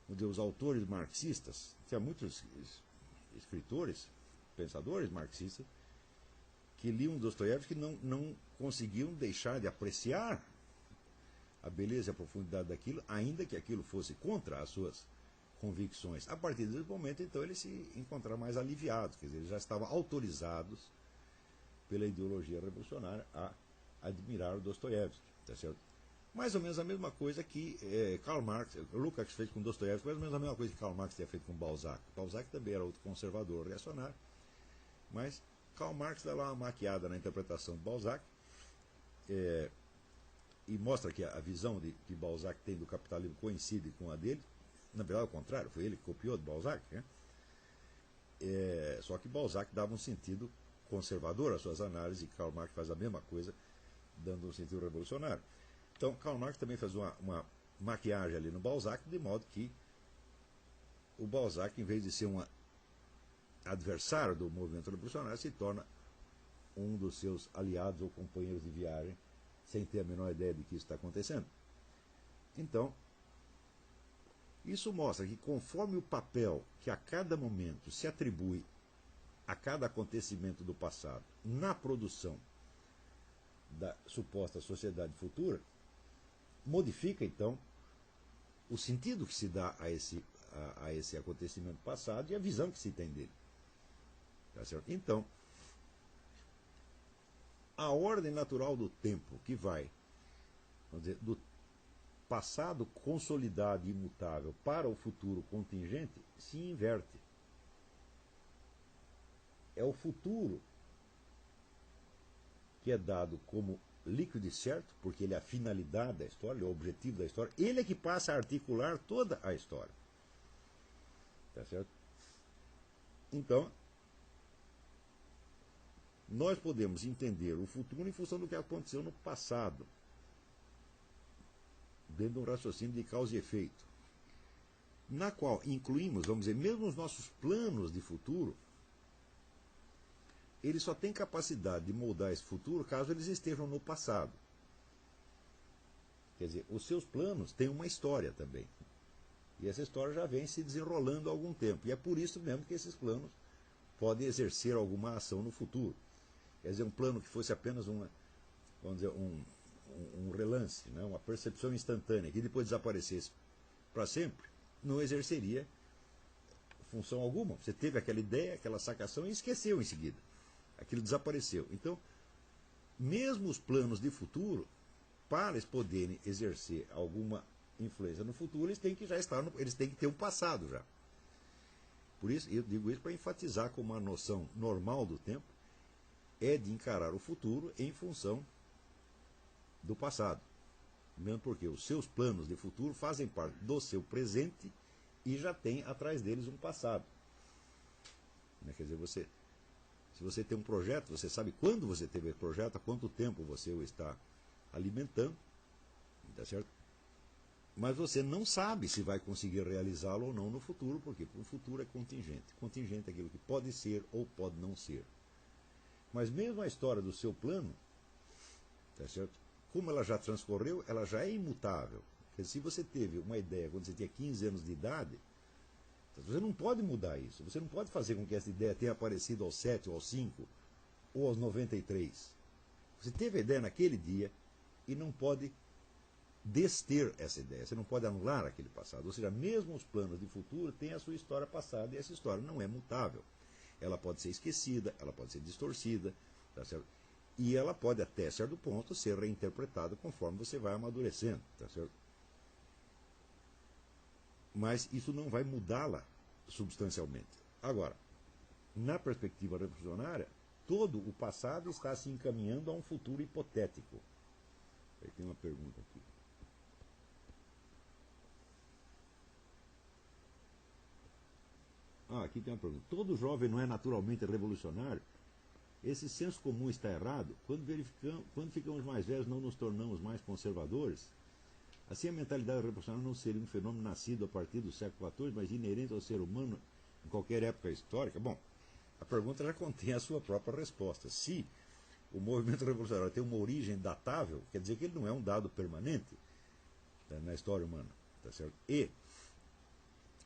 os autores marxistas, tinha muitos escritores, pensadores marxistas, que liam Dostoiévski não conseguiam deixar de apreciar a beleza e a profundidade daquilo, ainda que aquilo fosse contra as suas convicções. A partir desse momento, então, eles se encontraram mais aliviados, quer dizer, eles já estavam autorizados pela ideologia revolucionária a admirar o Dostoiévski, tá certo? Mais ou menos a mesma coisa que Karl Marx, Lukács fez com Dostoiévski, mais ou menos a mesma coisa que Karl Marx tinha feito com Balzac. Balzac também era outro conservador, reacionário, mas Karl Marx dá lá uma maquiada na interpretação de Balzac e mostra que a visão que Balzac tem do capitalismo coincide com a dele. Na verdade, ao contrário, foi ele que copiou de Balzac, né? Só que Balzac dava um sentido conservador às suas análises e Karl Marx faz a mesma coisa, dando um sentido revolucionário. Então, Karl Marx também faz uma maquiagem ali no Balzac, de modo que o Balzac, em vez de ser um adversário do movimento revolucionário, se torna um dos seus aliados ou companheiros de viagem, sem ter a menor ideia de que isso está acontecendo. Então, isso mostra que conforme o papel que a cada momento se atribui a cada acontecimento do passado na produção da suposta sociedade futura, modifica então o sentido que se dá a esse acontecimento passado e a visão que se tem dele. Tá certo? Então, a ordem natural do tempo que vai, vamos dizer, do passado consolidado e imutável para o futuro contingente se inverte. É o futuro que é dado como líquido e certo, porque ele é a finalidade da história, ele é o objetivo da história, ele é que passa a articular toda a história. Tá certo? Então, nós podemos entender o futuro em função do que aconteceu no passado, dentro de um raciocínio de causa e efeito, na qual incluímos, vamos dizer, mesmo os nossos planos de futuro, eles só têm capacidade de moldar esse futuro caso eles estejam no passado. Quer dizer, os seus planos têm uma história também. E essa história já vem se desenrolando há algum tempo. E é por isso mesmo que esses planos podem exercer alguma ação no futuro. Quer dizer, um plano que fosse apenas vamos dizer, um relance, né, uma percepção instantânea, que depois desaparecesse para sempre, não exerceria função alguma. Você teve aquela ideia, aquela sacação e esqueceu em seguida. Aquilo desapareceu. Então, mesmo os planos de futuro, para eles poderem exercer alguma influência no futuro, eles têm que já estar, eles têm que ter um passado já. Por isso, eu digo isso para enfatizar como uma noção normal do tempo é de encarar o futuro em função do passado. Mesmo porque os seus planos de futuro fazem parte do seu presente e já tem atrás deles um passado. Quer dizer, se você tem um projeto, você sabe quando você teve esse projeto, há quanto tempo você o está alimentando, tá certo? Mas você não sabe se vai conseguir realizá-lo ou não no futuro, porque o futuro é contingente. Contingente é aquilo que pode ser ou pode não ser. Mas mesmo a história do seu plano, tá certo? Como ela já transcorreu, ela já é imutável. Porque se você teve uma ideia quando você tinha 15 anos de idade, você não pode mudar isso. Você não pode fazer com que essa ideia tenha aparecido aos 7, ou aos 5, ou aos 93. Você teve a ideia naquele dia e não pode dester essa ideia. Você não pode anular aquele passado. Ou seja, mesmo os planos de futuro têm a sua história passada e essa história não é mutável. ela pode ser esquecida, ela pode ser distorcida, tá certo? E ela pode, até certo ponto, ser reinterpretada conforme você vai amadurecendo, tá certo? Mas isso não vai mudá-la substancialmente. Agora, na perspectiva revolucionária, todo o passado está se encaminhando a um futuro hipotético. Aí tem uma pergunta aqui. Aqui tem uma pergunta. Todo jovem não é naturalmente revolucionário? Esse senso comum está errado? Quando ficamos mais velhos, não nos tornamos mais conservadores? Assim, a mentalidade revolucionária não seria um fenômeno nascido a partir do século XIV, mas inerente ao ser humano em qualquer época histórica? Bom, a pergunta já contém a sua própria resposta. Se o movimento revolucionário tem uma origem datável, quer dizer que ele não é um dado permanente, tá, na história humana. Tá certo? E,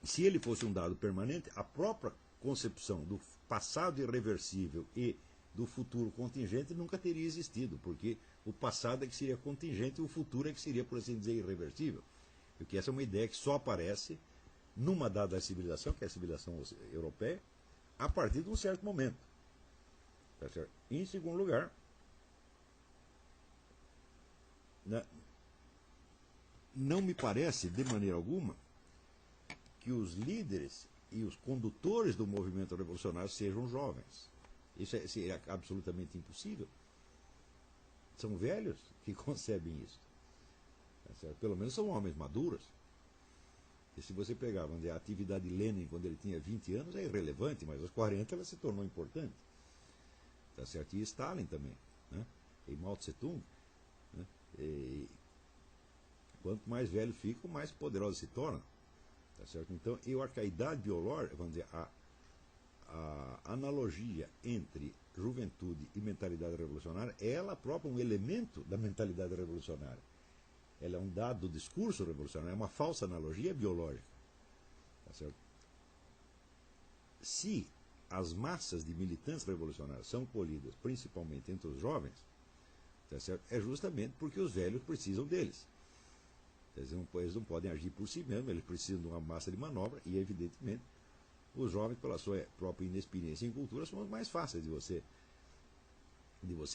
se ele fosse um dado permanente, a própria concepção do passado irreversível e do futuro contingente nunca teria existido, porque o passado é que seria contingente e o futuro é que seria, por assim dizer, irreversível. Porque essa é uma ideia que só aparece numa dada civilização, que é a civilização europeia, a partir de um certo momento. Tá certo? Em segundo lugar, não me parece, de maneira alguma, que os líderes e os condutores do movimento revolucionário sejam jovens. Isso é absolutamente impossível. São velhos que concebem isso. Tá certo? Pelo menos são homens maduros. E se você pegar a atividade de Lenin quando ele tinha 20 anos, é irrelevante, mas aos 40 ela se tornou importante. Tá certo? E Stalin também. Né? E Mao Tse-tung. Né? E quanto mais velho ficam, mais poderosos se tornam. Tá certo? Então, eu acho que a idade biológica, vamos dizer, a analogia entre juventude e mentalidade revolucionária é ela própria um elemento da mentalidade revolucionária. Ela é um dado do discurso revolucionário, é uma falsa analogia biológica. Tá certo? Se as massas de militantes revolucionários são colhidas principalmente entre os jovens, tá certo? É justamente porque os velhos precisam deles. Eles não podem agir por si mesmos, eles precisam de uma massa de manobra e, evidentemente, os jovens, pela sua própria inexperiência em cultura, são os mais fáceis de você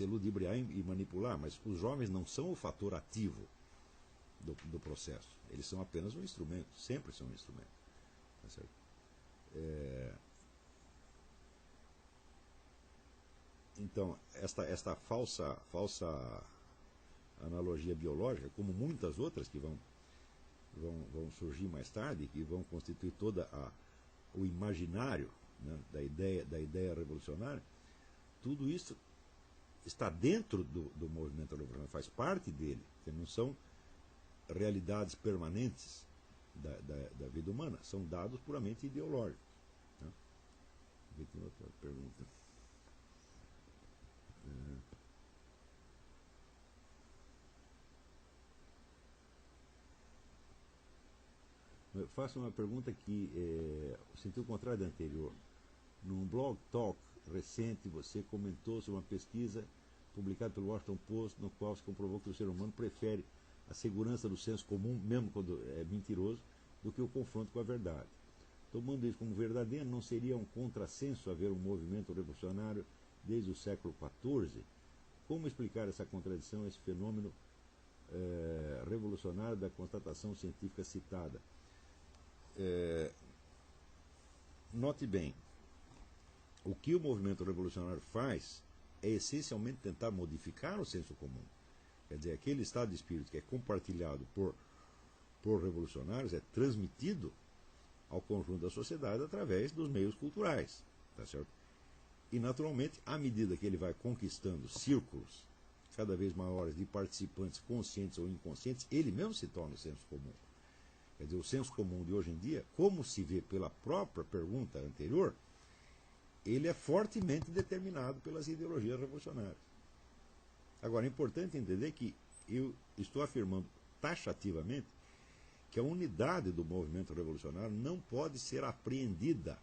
ludibriar e manipular, mas os jovens não são o fator ativo do processo. Eles são apenas um instrumento, sempre são um instrumento. Tá certo? Então, esta falsa analogia biológica, como muitas outras que vão surgir mais tarde, que vão constituir toda o imaginário, né, da ideia revolucionária, tudo isso está dentro do movimento revolucionário, faz parte dele, que não são realidades permanentes da vida humana, são dados puramente ideológicos. Né? Tem outra pergunta. Eu faço uma pergunta que sentido contrário da anterior. Num blog talk recente, você comentou sobre uma pesquisa publicada pelo Washington Post, no qual se comprovou que o ser humano prefere a segurança do senso comum, mesmo quando é mentiroso, do que o confronto com a verdade. Tomando isso como verdadeiro, não seria um contrassenso haver um movimento revolucionário desde o século XIV? Como explicar essa contradição, esse fenômeno revolucionário da constatação científica citada? Note bem, o que o movimento revolucionário faz é essencialmente tentar modificar o senso comum. Quer dizer, aquele estado de espírito que é compartilhado por revolucionários é transmitido ao conjunto da sociedade através dos meios culturais. Tá certo? E, naturalmente, à medida que ele vai conquistando círculos cada vez maiores de participantes conscientes ou inconscientes, ele mesmo se torna o senso comum. Quer dizer, o senso comum de hoje em dia, como se vê pela própria pergunta anterior, ele é fortemente determinado pelas ideologias revolucionárias. Agora, é importante entender que eu estou afirmando taxativamente que a unidade do movimento revolucionário não pode ser apreendida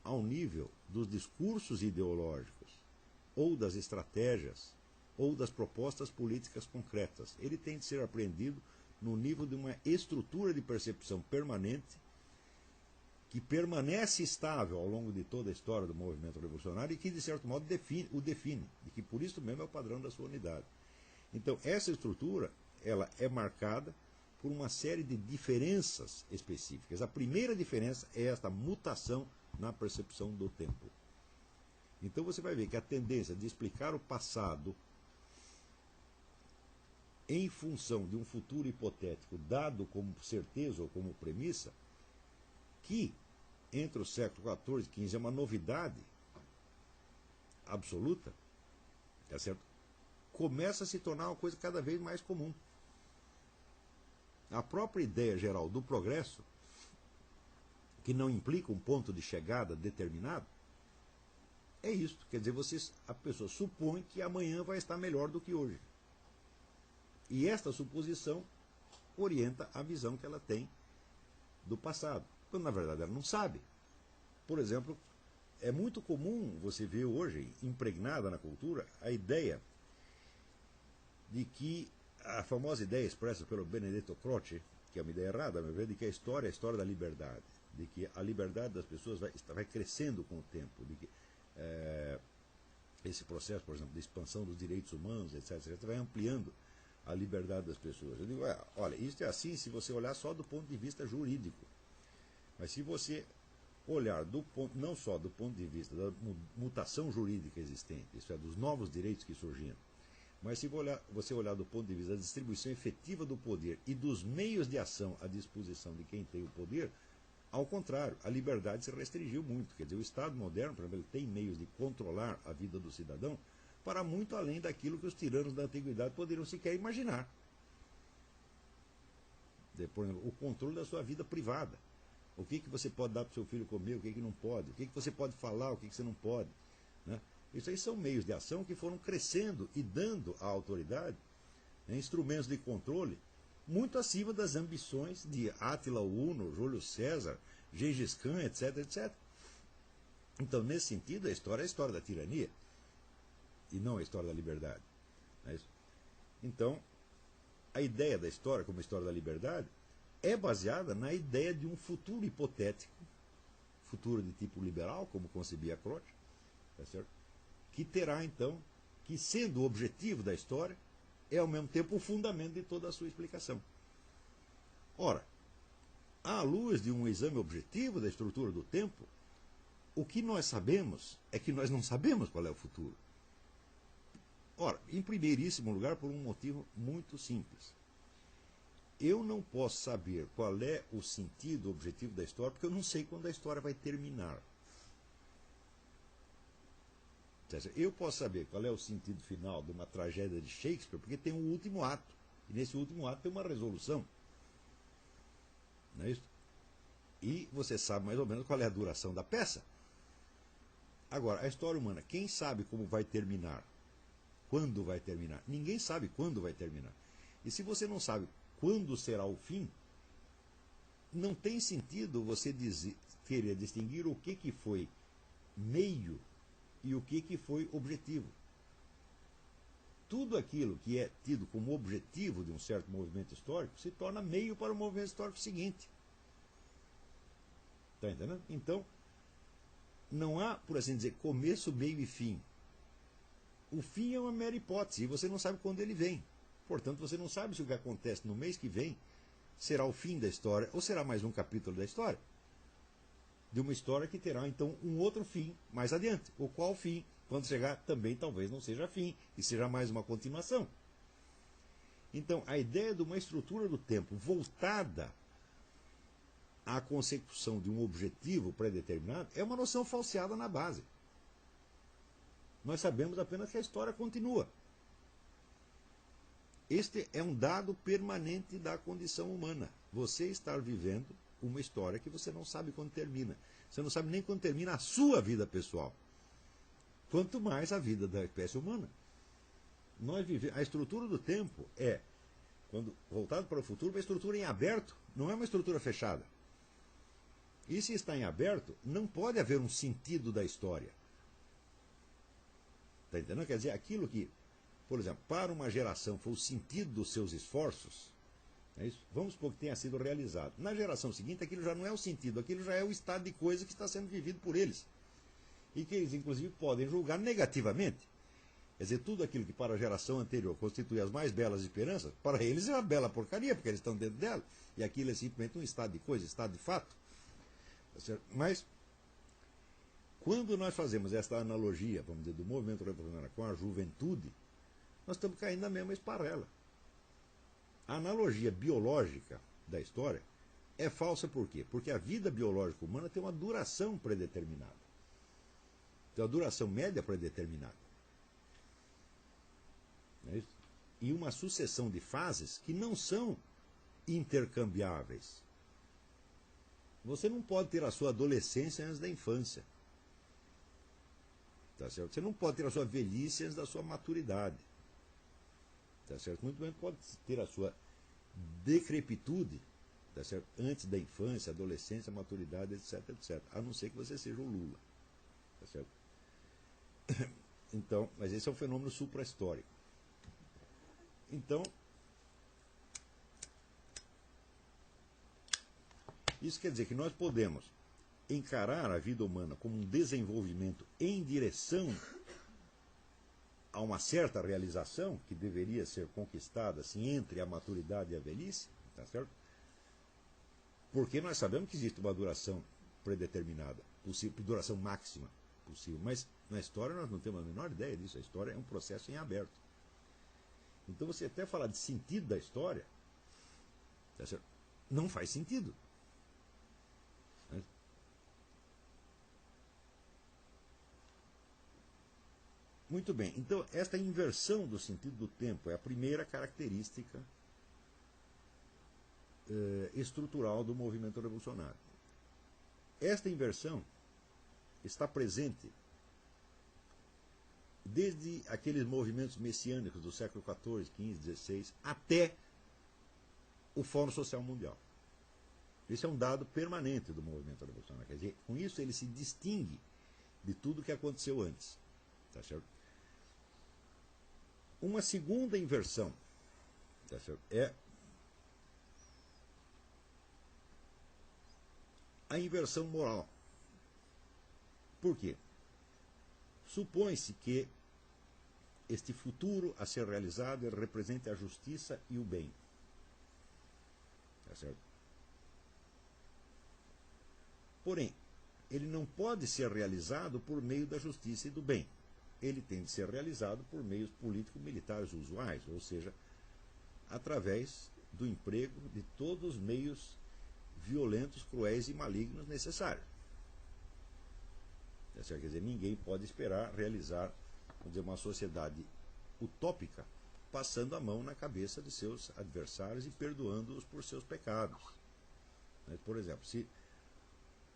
ao nível dos discursos ideológicos, ou das estratégias, ou das propostas políticas concretas. Ele tem de ser apreendido no nível de uma estrutura de percepção permanente que permanece estável ao longo de toda a história do movimento revolucionário e que, de certo modo, o define, e que por isso mesmo é o padrão da sua unidade. Então, essa estrutura ela é marcada por uma série de diferenças específicas. A primeira diferença é esta mutação na percepção do tempo. Então você vai ver que a tendência de explicar o passado em função de um futuro hipotético dado como certeza ou como premissa, que entre o século XIV e XV é uma novidade absoluta, tá certo? Começa a se tornar uma coisa cada vez mais comum. A própria ideia geral do progresso, que não implica um ponto de chegada determinado, é isso. Quer dizer, a pessoa supõe que amanhã vai estar melhor do que hoje. E esta suposição orienta a visão que ela tem do passado, quando na verdade ela não sabe. Por exemplo, é muito comum você ver hoje, impregnada na cultura, a ideia de que a famosa ideia expressa pelo Benedetto Croce, que é uma ideia errada, a meu ver, de que a história é a história da liberdade, de que a liberdade das pessoas vai crescendo com o tempo, de que esse processo, por exemplo, de expansão dos direitos humanos, etc., vai ampliando a liberdade das pessoas. Eu digo, olha, isso é assim se você olhar só do ponto de vista jurídico. Mas se você olhar não só do ponto de vista da mutação jurídica existente, isso é, dos novos direitos que surgiram, mas se você olhar do ponto de vista da distribuição efetiva do poder e dos meios de ação à disposição de quem tem o poder, ao contrário, a liberdade se restringiu muito. Quer dizer, o Estado moderno, por exemplo, ele tem meios de controlar a vida do cidadão para muito além daquilo que os tiranos da antiguidade poderiam sequer imaginar. Por exemplo, o controle da sua vida privada. O que você pode dar para o seu filho comer, o que não pode, o que você pode falar, o que você não pode. Né? Isso aí são meios de ação que foram crescendo e dando à autoridade, né, instrumentos de controle muito acima das ambições de Átila Uno, Júlio César, Gengis Khan, etc, etc. Então, nesse sentido, a história é a história da tirania e não a história da liberdade. Não é isso? Então, a ideia da história como história da liberdade é baseada na ideia de um futuro hipotético, futuro de tipo liberal, como concebia Croce, tá certo? Que terá, então, que sendo o objetivo da história, é ao mesmo tempo o fundamento de toda a sua explicação. Ora, à luz de um exame objetivo da estrutura do tempo, o que nós sabemos é que nós não sabemos qual é o futuro. Ora, em primeiríssimo lugar, por um motivo muito simples. Eu não posso saber qual é o sentido, o objetivo da história, porque eu não sei quando a história vai terminar. Eu posso saber qual é o sentido final de uma tragédia de Shakespeare, porque tem um último ato. E nesse último ato tem uma resolução. Não é isso? E você sabe mais ou menos qual é a duração da peça. Agora, a história humana, quem sabe como vai terminar? Quando vai terminar? Ninguém sabe quando vai terminar. E se você não sabe quando será o fim, não tem sentido você querer distinguir o que foi meio e o que foi objetivo. Tudo aquilo que é tido como objetivo de um certo movimento histórico se torna meio para o movimento histórico seguinte. Está entendendo? Então, não há, por assim dizer, começo, meio e fim. O fim é uma mera hipótese e você não sabe quando ele vem. Portanto, você não sabe se o que acontece no mês que vem será o fim da história ou será mais um capítulo da história. De uma história que terá, então, um outro fim mais adiante. O qual fim, quando chegar, também talvez não seja fim e seja mais uma continuação. Então, a ideia de uma estrutura do tempo voltada à consecução de um objetivo pré-determinado é uma noção falseada na base. Nós sabemos apenas que a história continua. Este é um dado permanente da condição humana. Você está vivendo uma história que você não sabe quando termina. Você não sabe nem quando termina a sua vida pessoal. Quanto mais a vida da espécie humana. A estrutura do tempo é, quando voltado para o futuro, uma estrutura em aberto, não é uma estrutura fechada. E se está em aberto, não pode haver um sentido da história. Está entendendo? Quer dizer, aquilo que, por exemplo, para uma geração foi o sentido dos seus esforços, É isso? Vamos supor que tenha sido realizado. Na geração seguinte, aquilo já não é o sentido, aquilo já é o estado de coisa que está sendo vivido por eles. E que eles, inclusive, podem julgar negativamente. Quer dizer, tudo aquilo que para a geração anterior constitui as mais belas esperanças, para eles é uma bela porcaria, porque eles estão dentro dela. E aquilo é simplesmente um estado de coisa, estado de fato. Tá certo? Mas, quando nós fazemos esta analogia, vamos dizer, do movimento revolucionário com a juventude, nós estamos caindo na mesma esparrela. A analogia biológica da história é falsa por quê? Porque a vida biológica humana tem uma duração predeterminada. Tem uma duração média predeterminada. Não é isso? E uma sucessão de fases que não são intercambiáveis. Você não pode ter a sua adolescência antes da infância. Tá certo? Você não pode ter a sua velhice antes da sua maturidade. Tá certo? Muito bem, pode ter a sua decrepitude, tá certo? Antes da infância, adolescência, maturidade, etc, etc. A não ser que você seja o Lula. Tá certo? Então, mas esse é um fenômeno supra-histórico. Então, isso quer dizer que nós podemos encarar a vida humana como um desenvolvimento em direção a uma certa realização que deveria ser conquistada assim, entre a maturidade e a velhice, tá certo? Porque nós sabemos que existe uma duração predeterminada, possível, duração máxima possível, mas na história nós não temos a menor ideia disso. A história é um processo em aberto. Então você até falar de sentido da história, tá certo? Não faz sentido. Né? Muito bem, então esta inversão do sentido do tempo é a primeira característica estrutural do movimento revolucionário. Esta inversão está presente desde aqueles movimentos messiânicos do século XIV, XV, XVI, até o Fórum Social Mundial. Esse é um dado permanente do movimento revolucionário. Quer dizer, com isso ele se distingue de tudo que aconteceu antes. Tá certo? Uma segunda inversão, tá certo? É a inversão moral. Por quê? Supõe-se que este futuro a ser realizado represente a justiça e o bem. Tá certo? Porém, ele não pode ser realizado por meio da justiça e do bem. Ele tem de ser realizado por meios político-militares usuais, ou seja, através do emprego de todos os meios violentos, cruéis e malignos necessários. Quer dizer, ninguém pode esperar realizar, vamos dizer, uma sociedade utópica passando a mão na cabeça de seus adversários e perdoando-os por seus pecados. Por exemplo, se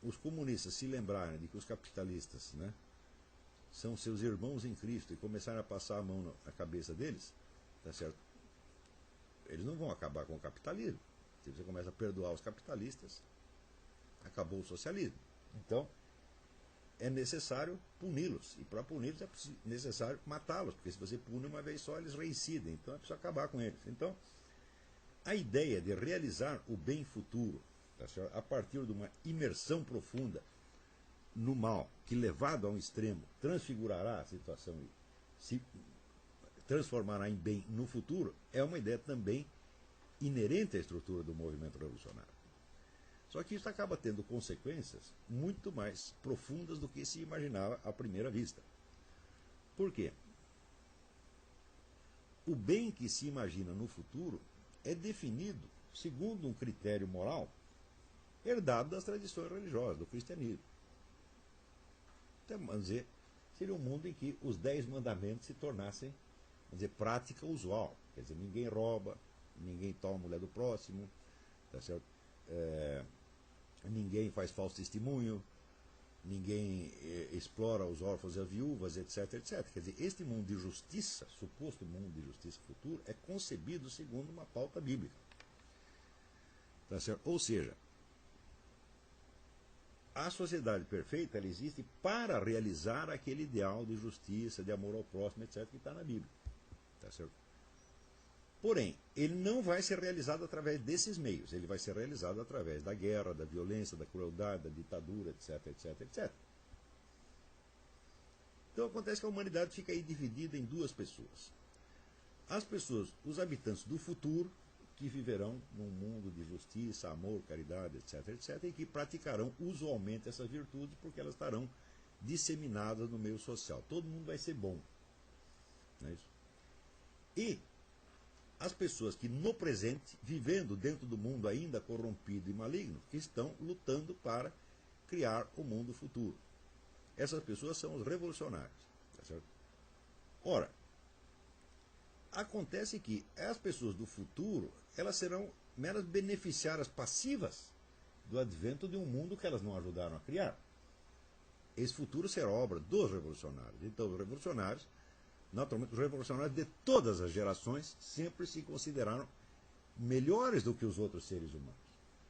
os comunistas se lembrarem de que os capitalistas, né, são seus irmãos em Cristo e começarem a passar a mão na cabeça deles, tá certo? Eles não vão acabar com o capitalismo. Se você começa a perdoar os capitalistas, acabou o socialismo. Então, é necessário puni-los. E para puni-los é necessário matá-los, porque se você pune uma vez só, eles reincidem. Então é preciso acabar com eles. Então, a ideia de realizar o bem futuro, tá certo? A partir de uma imersão profunda no mal, que levado a um extremo transfigurará a situação e se transformará em bem no futuro, é uma ideia também inerente à estrutura do movimento revolucionário. Só que isso acaba tendo consequências muito mais profundas do que se imaginava à primeira vista. Por quê? O bem que se imagina no futuro é definido segundo um critério moral herdado das tradições religiosas, do cristianismo. Então, vamos dizer, seria um mundo em que os 10 mandamentos se tornassem, vamos dizer, prática usual. Quer dizer, ninguém rouba, ninguém toma a mulher do próximo, tá certo? Ninguém faz falso testemunho, ninguém explora os órfãos e as viúvas, etc, etc. Quer dizer, este mundo de justiça, suposto mundo de justiça futuro, é concebido segundo uma pauta bíblica. Tá certo? Ou seja, a sociedade perfeita ela existe para realizar aquele ideal de justiça, de amor ao próximo, etc., que está na Bíblia. Tá certo? Porém, ele não vai ser realizado através desses meios, ele vai ser realizado através da guerra, da violência, da crueldade, da ditadura, etc, etc, etc. Então acontece que a humanidade fica aí dividida em duas pessoas. As pessoas, os habitantes do futuro, que viverão num mundo de justiça, amor, caridade, etc, etc, e que praticarão usualmente essas virtudes porque elas estarão disseminadas no meio social. Todo mundo vai ser bom. Não é isso? E as pessoas que no presente, vivendo dentro do mundo ainda corrompido e maligno, estão lutando para criar o mundo futuro. Essas pessoas são os revolucionários. Tá certo? Ora, acontece que as pessoas do futuro, elas serão meras beneficiárias passivas do advento de um mundo que elas não ajudaram a criar. Esse futuro será obra dos revolucionários. Então, os revolucionários, naturalmente, os revolucionários de todas as gerações sempre se consideraram melhores do que os outros seres humanos.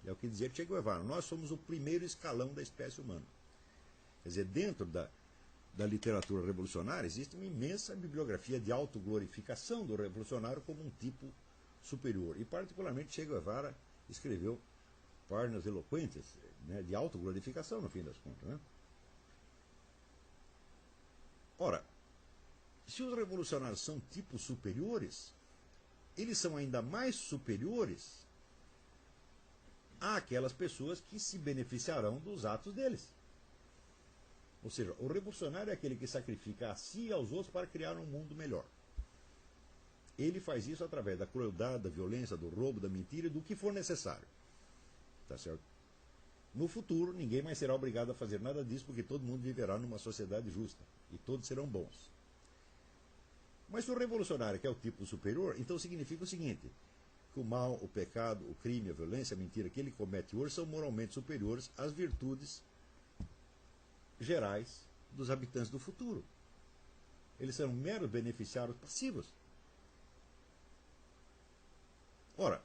É o que dizia Che Guevara: nós somos o primeiro escalão da espécie humana. Quer dizer, dentro da literatura revolucionária existe uma imensa bibliografia de autoglorificação do revolucionário como um tipo superior. E, particularmente, Che Guevara escreveu páginas eloquentes, né, de autoglorificação, no fim das contas. Né? Ora, se os revolucionários são tipos superiores, eles são ainda mais superiores àquelas pessoas que se beneficiarão dos atos deles. Ou seja, o revolucionário é aquele que sacrifica a si e aos outros para criar um mundo melhor. Ele faz isso através da crueldade, da violência, do roubo, da mentira e do que for necessário. Tá certo? No futuro, ninguém mais será obrigado a fazer nada disso, porque todo mundo viverá numa sociedade justa e todos serão bons. Mas se o revolucionário quer o tipo superior, então significa o seguinte: que o mal, o pecado, o crime, a violência, a mentira que ele comete hoje são moralmente superiores às virtudes gerais dos habitantes do futuro. Eles serão meros beneficiários passivos. Ora,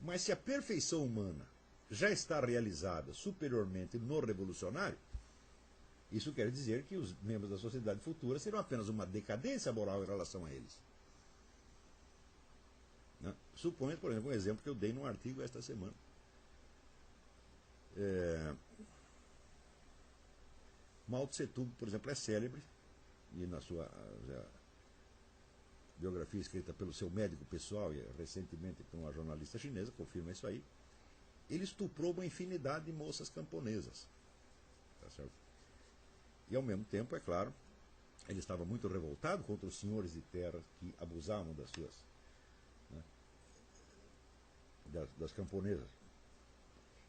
mas se a perfeição humana já está realizada superiormente no revolucionário, isso quer dizer que os membros da sociedade futura serão apenas uma decadência moral em relação a eles. Né? Suponha, por exemplo, um exemplo que eu dei num artigo esta semana. Mao Tse Tung, por exemplo, é célebre, e na sua biografia escrita pelo seu médico pessoal e recentemente por uma jornalista chinesa, confirma isso aí, ele estuprou uma infinidade de moças camponesas. Tá certo? E ao mesmo tempo, é claro, ele estava muito revoltado contra os senhores de terra que abusavam das suas, né, das camponesas.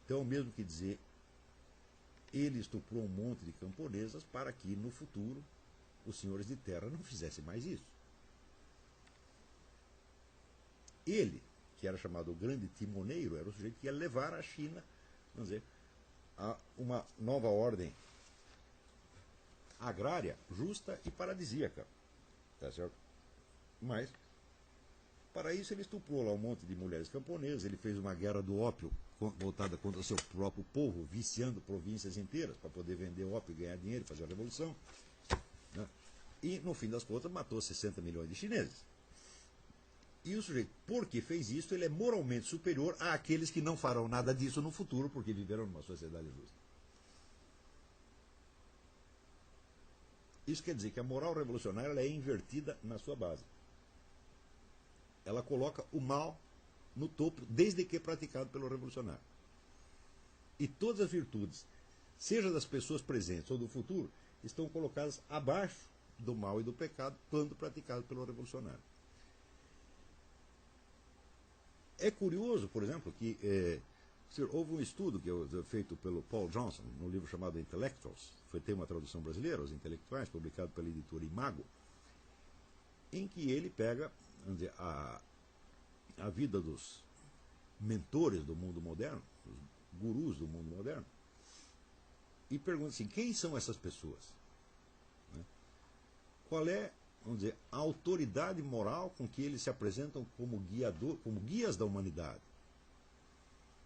Então, mesmo que dizer, ele estuprou um monte de camponesas para que no futuro os senhores de terra não fizessem mais isso. Ele, que era chamado o grande timoneiro, era o sujeito que ia levar a China, vamos dizer, a uma nova ordem agrária, justa e paradisíaca. Tá certo? Mas, para isso, ele estuprou lá um monte de mulheres camponesas, ele fez uma guerra do ópio voltada contra o seu próprio povo, viciando províncias inteiras para poder vender ópio e ganhar dinheiro, fazer a revolução. Né? E, no fim das contas, matou 60 milhões de chineses. E o sujeito, porque fez isso, ele é moralmente superior àqueles que não farão nada disso no futuro, porque viveram numa sociedade justa. Isso quer dizer que a moral revolucionária ela é invertida na sua base. Ela coloca o mal no topo, desde que praticado pelo revolucionário. E todas as virtudes, seja das pessoas presentes ou do futuro, estão colocadas abaixo do mal e do pecado quando praticado pelo revolucionário. É curioso, por exemplo, que houve um estudo que é feito pelo Paul Johnson, num livro chamado Intellectuals, tem uma tradução brasileira, Os Intelectuais, publicado pela editora Imago, em que ele pega, vamos dizer, a vida dos mentores do mundo moderno, os gurus do mundo moderno, e pergunta assim, quem são essas pessoas? Né? Qual é, vamos dizer, a autoridade moral com que eles se apresentam como guias da humanidade?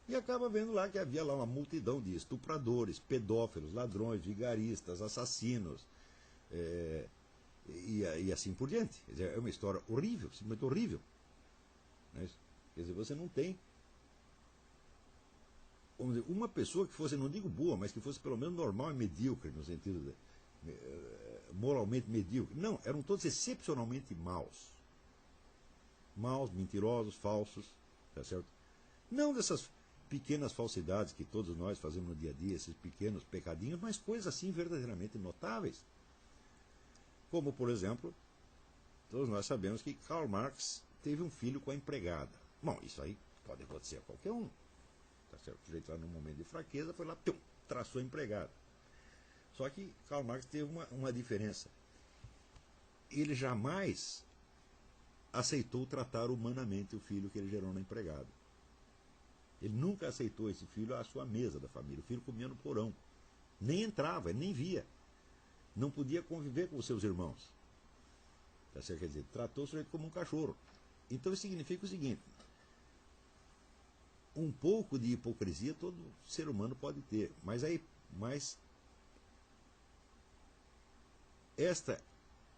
E acaba vendo lá que havia lá uma multidão de estupradores, pedófilos, ladrões, vigaristas, assassinos, e assim por diante. Quer dizer, é uma história horrível, simplesmente horrível. Não é isso? Quer dizer, você não tem, vamos dizer, uma pessoa que fosse, não digo boa, mas que fosse pelo menos normal e medíocre, no sentido de moralmente medíocre. Não, eram todos excepcionalmente maus. Maus, mentirosos, falsos, tá certo? Não dessas pequenas falsidades que todos nós fazemos no dia a dia, esses pequenos pecadinhos, mas coisas assim verdadeiramente notáveis. Como, por exemplo, todos nós sabemos que Karl Marx teve um filho com a empregada. Bom, isso aí pode acontecer a qualquer um. Tá certo? O sujeito lá num momento de fraqueza foi lá, traçou a empregada. Só que Karl Marx teve uma diferença. Ele jamais aceitou tratar humanamente o filho que ele gerou na empregada. Ele nunca aceitou esse filho à sua mesa da família. O filho comia no porão. Nem entrava, ele nem via. Não podia conviver com os seus irmãos. Tá certo? Quer dizer, tratou o sujeito como um cachorro. Então isso significa o seguinte: um pouco de hipocrisia todo ser humano pode ter, mas esta,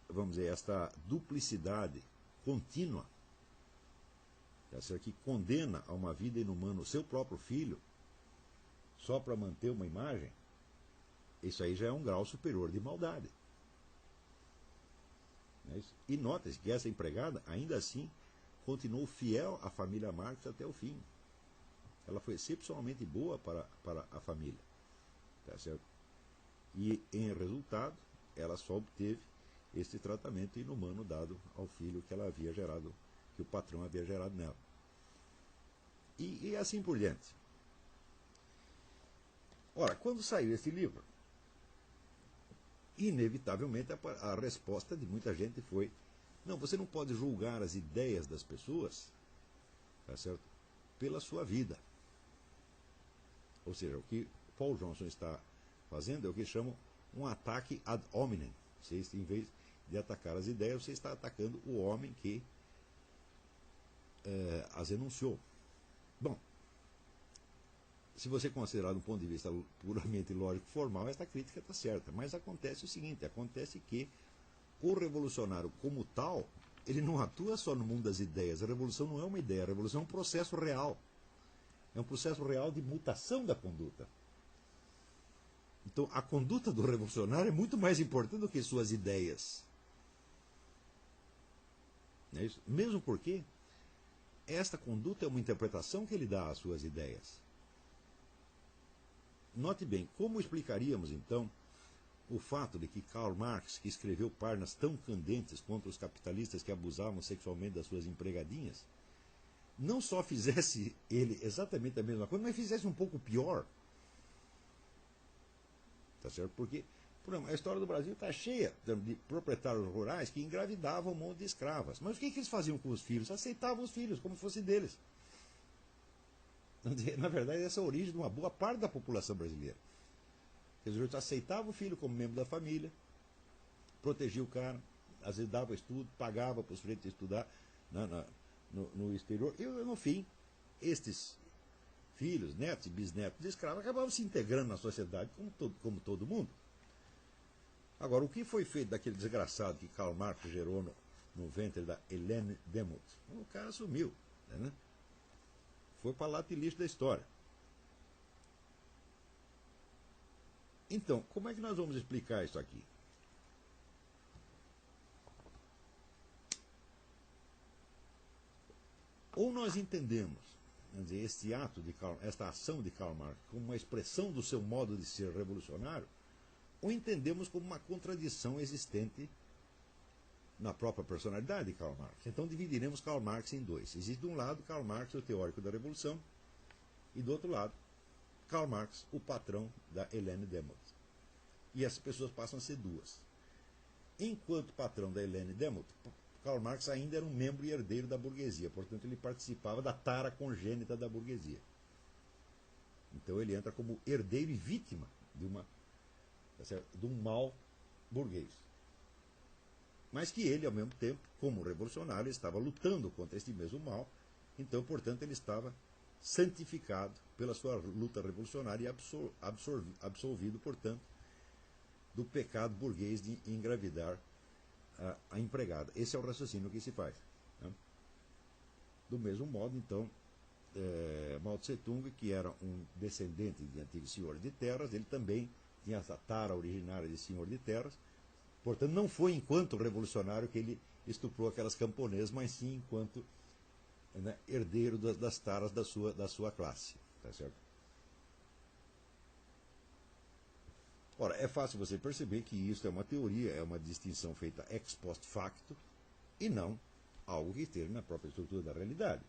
vamos dizer, esta duplicidade contínua, tá certo? Que condena a uma vida inumana o seu próprio filho só para manter uma imagem, isso aí já é um grau superior de maldade. Não é isso? E nota-se que essa empregada, ainda assim, continuou fiel à família Marx até o fim. Ela foi excepcionalmente boa para a família. Tá certo? E, em resultado, ela só obteve esse tratamento inumano dado ao filho que ela havia gerado, que o patrão havia gerado nela. E assim por diante. Ora, quando saiu esse livro, inevitavelmente a resposta de muita gente foi: não, você não pode julgar as ideias das pessoas, tá certo, pela sua vida. Ou seja, o que Paul Johnson está fazendo é o que chamam um ataque ad hominem. Você, em vez de atacar as ideias, você está atacando o homem que as enunciou. Bom, se você considerar do ponto de vista puramente lógico formal, esta crítica está certa. Mas acontece o seguinte: acontece que o revolucionário como tal, ele não atua só no mundo das ideias. A revolução não é uma ideia, a revolução é um processo real. É um processo real de mutação da conduta. Então, a conduta do revolucionário é muito mais importante do que suas ideias. Não é isso? Mesmo porque esta conduta é uma interpretação que ele dá às suas ideias. Note bem, como explicaríamos, então, o fato de que Karl Marx, que escreveu páginas tão candentes contra os capitalistas que abusavam sexualmente das suas empregadinhas, não só fizesse ele exatamente a mesma coisa, mas fizesse um pouco pior. Tá certo? Porque, por exemplo, a história do Brasil está cheia de proprietários rurais que engravidavam um monte de escravas. Mas o que eles faziam com os filhos? Aceitavam os filhos como fossem deles. Na verdade, essa é a origem de uma boa parte da população brasileira. Eles aceitavam o filho como membro da família, protegia o cara, às vezes dava estudo, pagava para os filhos estudar no exterior. E, no fim, estes filhos, netos e bisnetos de escravos acabavam se integrando na sociedade como todo mundo. Agora, o que foi feito daquele desgraçado que Karl Marx gerou no ventre da Helene Demuth? O cara sumiu. Né? Foi para lá de lixo da história. Então, como é que nós vamos explicar isso aqui? Ou nós entendemos, quer dizer, este ato de esta ação de Karl Marx como uma expressão do seu modo de ser revolucionário, ou entendemos como uma contradição existente na própria personalidade de Karl Marx. Então dividiremos Karl Marx em dois. Existe de um lado Karl Marx, o teórico da revolução, e do outro lado Karl Marx, o patrão da Helene Demuth. E essas pessoas passam a ser duas. Enquanto patrão da Helene Demuth, Karl Marx ainda era um membro e herdeiro da burguesia, portanto ele participava da tara congênita da burguesia. Então ele entra como herdeiro e vítima de um mal burguês. Mas que ele, ao mesmo tempo, como revolucionário, estava lutando contra este mesmo mal, então, portanto, ele estava santificado pela sua luta revolucionária e absolvido, portanto, do pecado burguês de engravidar a empregada. Esse é o raciocínio que se faz. Né? Do mesmo modo, então, Mao Tse-tung, que era um descendente de antigos senhores de terras, ele também tinha essa tara originária de senhor de terras. Portanto, não foi enquanto revolucionário que ele estuprou aquelas camponesas, mas sim enquanto, né, herdeiro das taras da sua classe. Tá certo? Ora, é fácil você perceber que isso é uma teoria, é uma distinção feita ex post facto, e não algo que esteja na própria estrutura da realidade.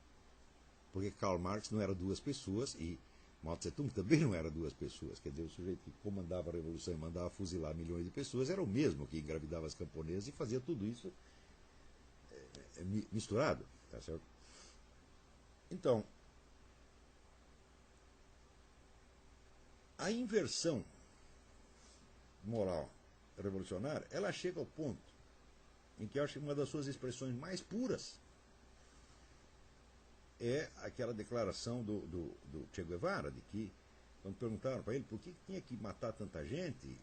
Porque Karl Marx não era duas pessoas e Mao Tse-tung também não era duas pessoas. Quer dizer, o sujeito que comandava a revolução e mandava fuzilar milhões de pessoas era o mesmo que engravidava as camponesas e fazia tudo isso misturado. Tá certo? Então, a inversão moral revolucionária, ela chega ao ponto em que eu acho que uma das suas expressões mais puras é aquela declaração do Che Guevara, de que, quando perguntaram para ele por que tinha que matar tanta gente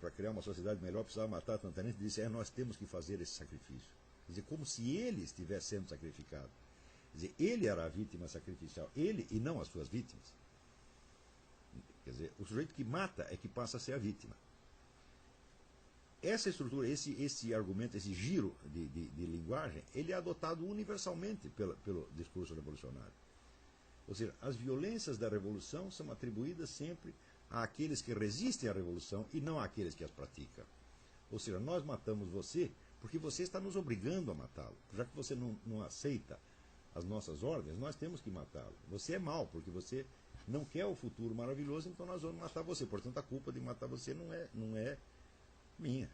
para criar uma sociedade melhor precisava matar tanta gente, ele disse, nós temos que fazer esse sacrifício. Quer dizer, como se ele estivesse sendo sacrificado. Quer dizer, ele era a vítima sacrificial, ele e não as suas vítimas. Quer dizer, o sujeito que mata é que passa a ser a vítima. Essa estrutura, esse argumento, esse giro de linguagem, ele é adotado universalmente pelo discurso revolucionário. Ou seja, as violências da revolução são atribuídas sempre àqueles que resistem à revolução e não àqueles que as praticam. Ou seja, nós matamos você porque você está nos obrigando a matá-lo. Já que você não aceita as nossas ordens, nós temos que matá-lo. Você é mau, porque você não quer o futuro maravilhoso, então nós vamos matar você. Portanto, a culpa de matar você não é minha,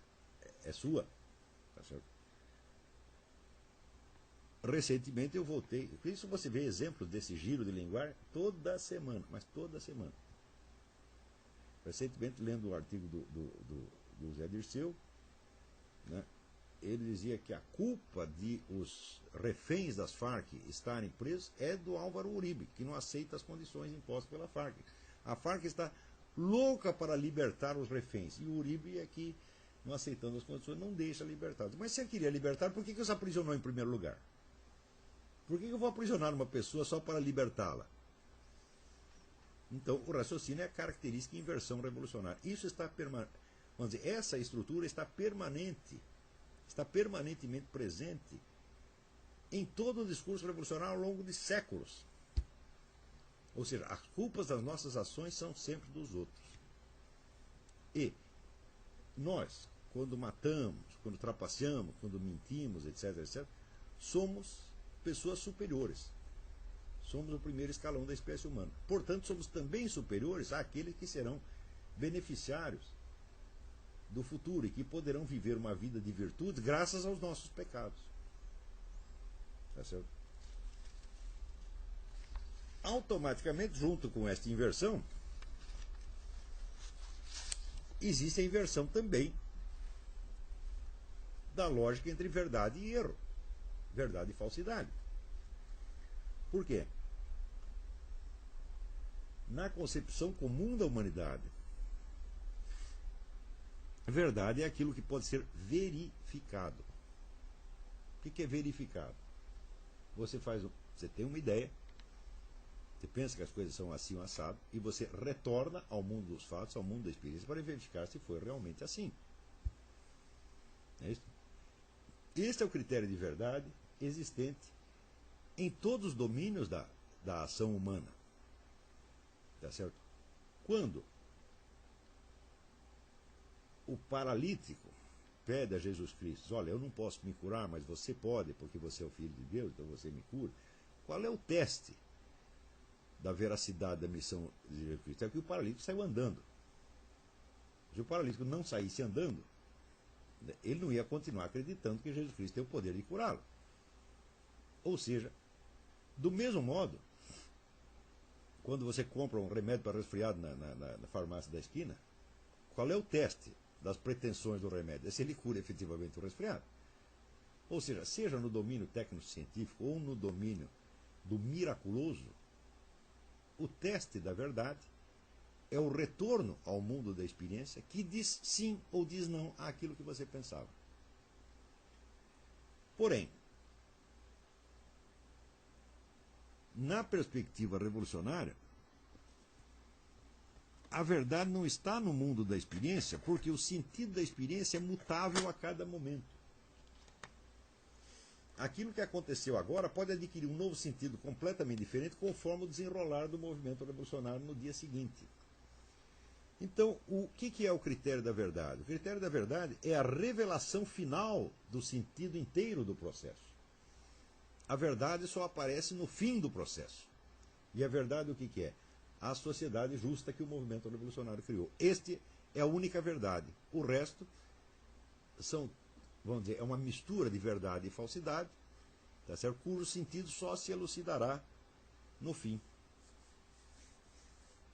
é sua. Tá certo? Recentemente eu voltei, por isso você vê exemplos desse giro de linguagem toda semana, mas toda semana. Recentemente, lendo um artigo do Zé Dirceu, né, ele dizia que a culpa de os reféns das Farc estarem presos é do Álvaro Uribe, que não aceita as condições impostas pela Farc. A Farc está louca para libertar os reféns, e o Uribe é que, não aceitando as condições, não deixa libertados. Mas se ele queria libertar, por que você aprisionou em primeiro lugar? Por que eu vou aprisionar uma pessoa só para libertá-la? Então, o raciocínio é a característica de inversão revolucionária. Isso está permanente. Vamos dizer, essa estrutura está permanentemente presente em todo o discurso revolucionário ao longo de séculos. Ou seja, as culpas das nossas ações são sempre dos outros. E nós, quando matamos, quando trapaceamos, quando mentimos, etc., somos pessoas superiores. Somos o primeiro escalão da espécie humana. Portanto, somos também superiores àqueles que serão beneficiários do futuro e que poderão viver uma vida de virtude graças aos nossos pecados. Tá certo? Automaticamente, junto com esta inversão, existe a inversão também da lógica entre verdade e erro, verdade e falsidade. Por quê? Na concepção comum da humanidade, verdade é aquilo que pode ser verificado. O que é verificado? Você tem uma ideia, você pensa que as coisas são assim ou assado, e você retorna ao mundo dos fatos, ao mundo da experiência, para verificar se foi realmente assim. É isso? Este é o critério de verdade existente em todos os domínios da ação humana. Tá certo? Quando o paralítico pede a Jesus Cristo, olha, eu não posso me curar, mas você pode, porque você é o Filho de Deus, então você me cura. Qual é o teste da veracidade da missão de Jesus Cristo? É que o paralítico saiu andando. Se o paralítico não saísse andando, ele não ia continuar acreditando que Jesus Cristo tem o poder de curá-lo. Ou seja, do mesmo modo, quando você compra um remédio para resfriado na farmácia da esquina, qual é o teste das pretensões do remédio? É se ele cura efetivamente o resfriado. Ou seja no domínio técnico-científico ou no domínio do miraculoso, o teste da verdade é o retorno ao mundo da experiência que diz sim ou diz não àquilo que você pensava. Porém, na perspectiva revolucionária, a verdade não está no mundo da experiência, porque o sentido da experiência é mutável a cada momento. Aquilo que aconteceu agora pode adquirir um novo sentido completamente diferente conforme o desenrolar do movimento revolucionário no dia seguinte. Então, o que é o critério da verdade? O critério da verdade é a revelação final do sentido inteiro do processo. A verdade só aparece no fim do processo. E a verdade o que é? A sociedade justa que o movimento revolucionário criou. Este é a única verdade. O resto são, vamos dizer, é uma mistura de verdade e falsidade, tá certo? Cujo sentido só se elucidará no fim.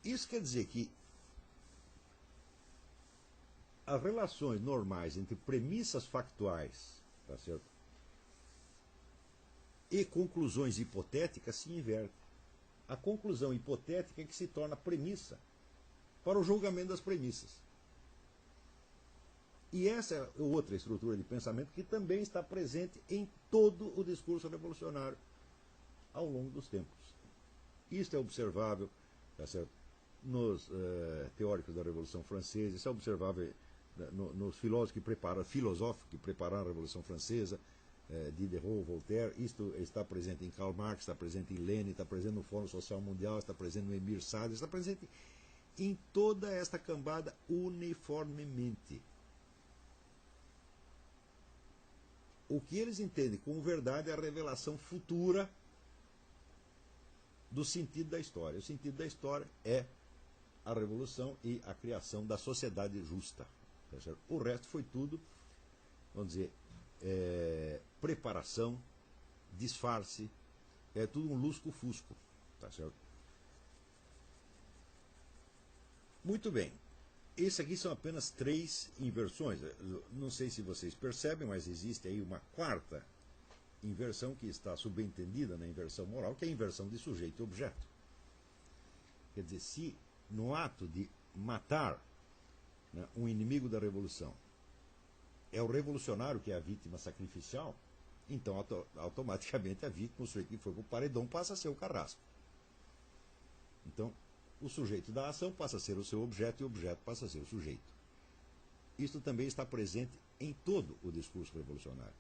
Isso quer dizer que as relações normais entre premissas factuais, tá certo, e conclusões hipotéticas se invertem. A conclusão hipotética é que se torna premissa para o julgamento das premissas. E essa é outra estrutura de pensamento que também está presente em todo o discurso revolucionário ao longo dos tempos. Isto é observável, tá certo, nos teóricos da Revolução Francesa, isso é observável nos filósofos que prepararam a Revolução Francesa, Diderot, Voltaire. Isto está presente em Karl Marx, está presente em Lenin, está presente no Fórum Social Mundial, está presente no Emir Sader, está presente em toda esta cambada uniformemente. O que eles entendem como verdade é a revelação futura do sentido da história. O sentido da história é a revolução e a criação da sociedade justa. Tá certo? O resto foi tudo, vamos dizer, preparação, disfarce, é tudo um lusco-fusco. Tá certo? Muito bem. Esses aqui são apenas 3 inversões. Não sei se vocês percebem, mas existe aí uma quarta inversão que está subentendida na inversão moral, que é a inversão de sujeito e objeto. Quer dizer, se no ato de matar, né, um inimigo da revolução é o revolucionário que é a vítima sacrificial, então automaticamente a vítima, o sujeito que foi para o paredão, passa a ser o carrasco. Então, o sujeito da ação passa a ser o seu objeto e o objeto passa a ser o sujeito. Isto também está presente em todo o discurso revolucionário.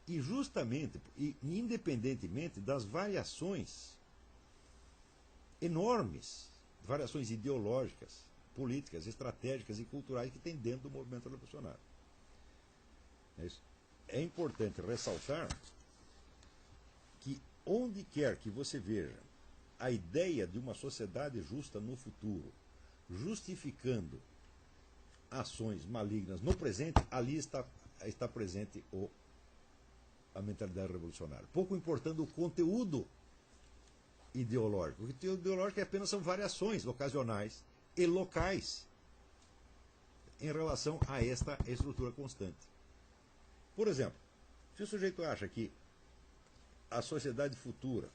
E justamente, e independentemente das variações enormes, variações ideológicas, políticas, estratégicas e culturais que tem dentro do movimento revolucionário. É importante ressaltar que onde quer que você veja a ideia de uma sociedade justa no futuro, justificando ações malignas no presente, ali está presente a mentalidade revolucionária. Pouco importando o conteúdo ideológico. O conteúdo ideológico apenas são variações ocasionais e locais em relação a esta estrutura constante. Por exemplo, se o sujeito acha que a sociedade futura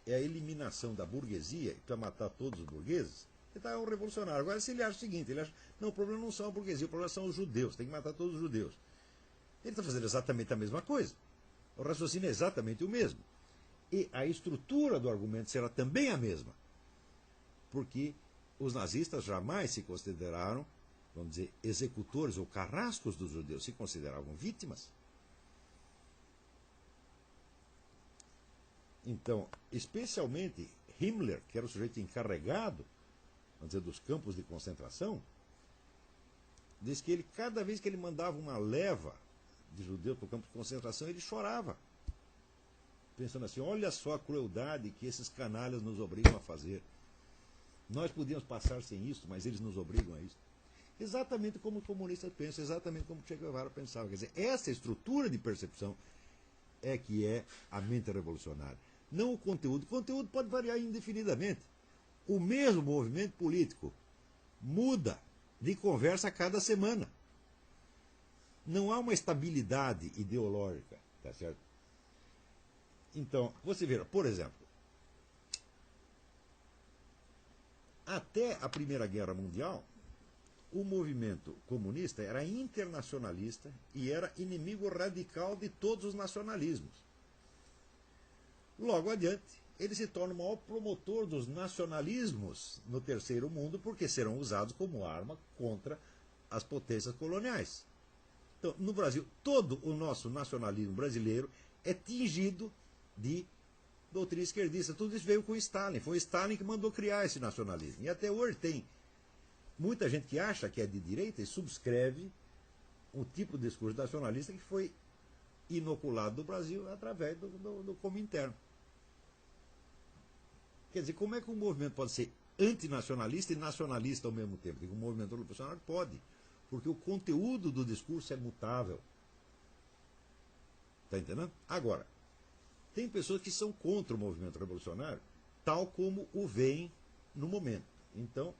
é a eliminação da burguesia para matar todos os burgueses, ele está um revolucionário. Agora, se ele acha o seguinte, ele acha, não, o problema não são a burguesia, o problema são os judeus, tem que matar todos os judeus. Ele está fazendo exatamente a mesma coisa. O raciocínio é exatamente o mesmo. E a estrutura do argumento será também a mesma. Porque os nazistas jamais se consideraram, vamos dizer, executores ou carrascos dos judeus, se consideravam vítimas. Então, especialmente Himmler, que era o sujeito encarregado, vamos dizer, dos campos de concentração, diz que ele, cada vez que ele mandava uma leva de judeus para o campo de concentração, ele chorava, pensando assim, olha só a crueldade que esses canalhas nos obrigam a fazer. Nós podíamos passar sem isso, mas eles nos obrigam a isso. Exatamente como os comunistas pensam, exatamente como Che Guevara pensava. Quer dizer, essa estrutura de percepção é que é a mente revolucionária. Não o conteúdo. O conteúdo pode variar indefinidamente. O mesmo movimento político muda de conversa a cada semana. Não há uma estabilidade ideológica, tá certo? Então, você vê, por exemplo, até a Primeira Guerra Mundial, o movimento comunista era internacionalista e era inimigo radical de todos os nacionalismos. Logo adiante, ele se torna o maior promotor dos nacionalismos no terceiro mundo, porque serão usados como arma contra as potências coloniais. Então, no Brasil, todo o nosso nacionalismo brasileiro é tingido de doutrina esquerdista. Tudo isso veio com Stalin. Foi Stalin que mandou criar esse nacionalismo. E até hoje tem muita gente que acha que é de direita e subscreve um tipo de discurso nacionalista que foi inoculado do Brasil através do Comintern. Quer dizer, como é que um movimento pode ser antinacionalista e nacionalista ao mesmo tempo? Digo, um movimento revolucionário pode, porque o conteúdo do discurso é mutável. Está entendendo? Agora, tem pessoas que são contra o movimento revolucionário, tal como o veem no momento. Então,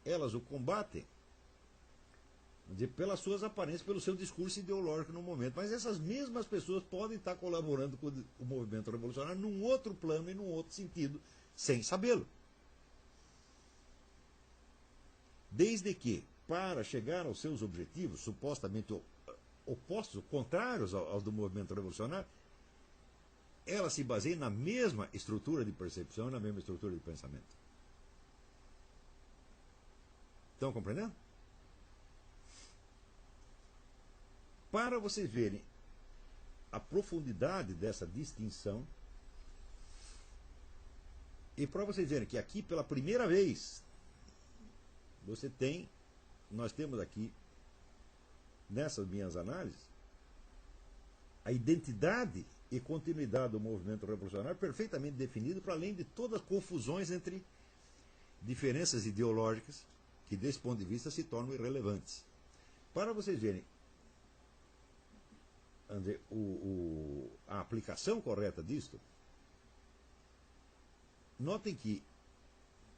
elas o combatem pelas suas aparências, pelo seu discurso ideológico no momento. Mas essas mesmas pessoas podem estar colaborando com o movimento revolucionário num outro plano e num outro sentido, sem sabê-lo. Desde que, para chegar aos seus objetivos, supostamente opostos, contrários aos do movimento revolucionário, ela se baseia na mesma estrutura de percepção e na mesma estrutura de pensamento. Estão compreendendo? Para vocês verem a profundidade dessa distinção, e para vocês verem que aqui, pela primeira vez, nós temos aqui, nessas minhas análises, a identidade e continuidade do movimento revolucionário perfeitamente definido, para além de todas as confusões entre diferenças ideológicas, que desse ponto de vista se tornam irrelevantes. Para vocês verem a aplicação correta disto, notem que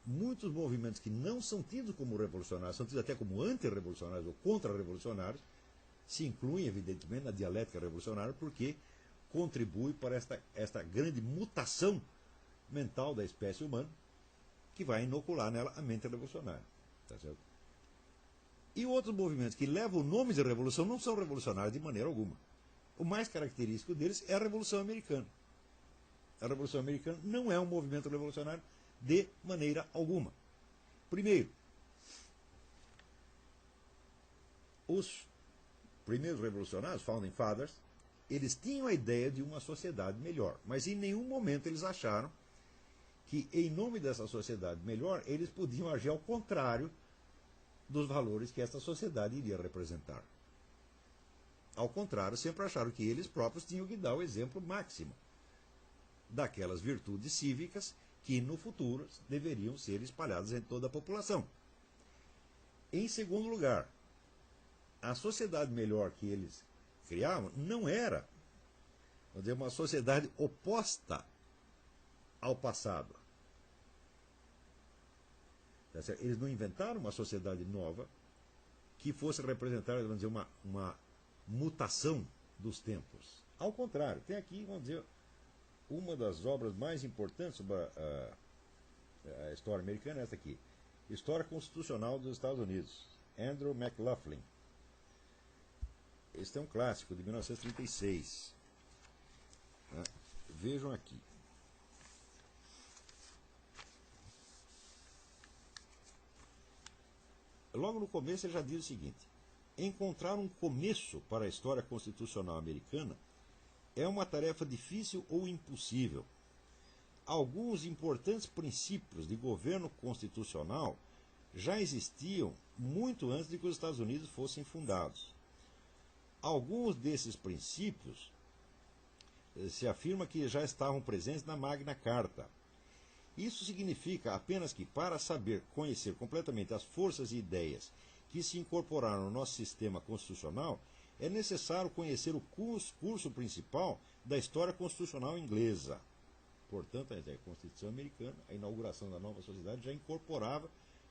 muitos movimentos que não são tidos como revolucionários, são tidos até como antirrevolucionários ou contra-revolucionários, se incluem, evidentemente, na dialética revolucionária, porque contribui para esta grande mutação mental da espécie humana, que vai inocular nela a mente revolucionária. Tá certo? E outros movimentos que levam o nome de revolução não são revolucionários de maneira alguma. O mais característico deles é a Revolução Americana. A Revolução Americana não é um movimento revolucionário de maneira alguma. Primeiro, os primeiros revolucionários, Founding Fathers, eles tinham a ideia de uma sociedade melhor, mas em nenhum momento eles acharam que, em nome dessa sociedade melhor, eles podiam agir ao contrário dos valores que essa sociedade iria representar. Ao contrário, sempre acharam que eles próprios tinham que dar o exemplo máximo daquelas virtudes cívicas que, no futuro, deveriam ser espalhadas em toda a população. Em segundo lugar, a sociedade melhor que eles criavam não era, vamos dizer, uma sociedade oposta ao passado. Eles não inventaram uma sociedade nova que fosse representar, vamos dizer, uma mutação dos tempos. Ao contrário, tem aqui, vamos dizer, uma das obras mais importantes sobre a história americana, essa aqui, História Constitucional dos Estados Unidos, Andrew McLaughlin. Este é um clássico de 1936. Vejam aqui. Logo no começo ele já diz o seguinte: encontrar um começo para a história constitucional americana é uma tarefa difícil ou impossível. Alguns importantes princípios de governo constitucional já existiam muito antes de que os Estados Unidos fossem fundados. Alguns desses princípios se afirma que já estavam presentes na Magna Carta. Isso significa apenas que, para saber conhecer completamente as forças e ideias que se incorporaram no nosso sistema constitucional, é necessário conhecer o curso principal da história constitucional inglesa. Portanto, a Constituição americana, a inauguração da nova sociedade, já incorporava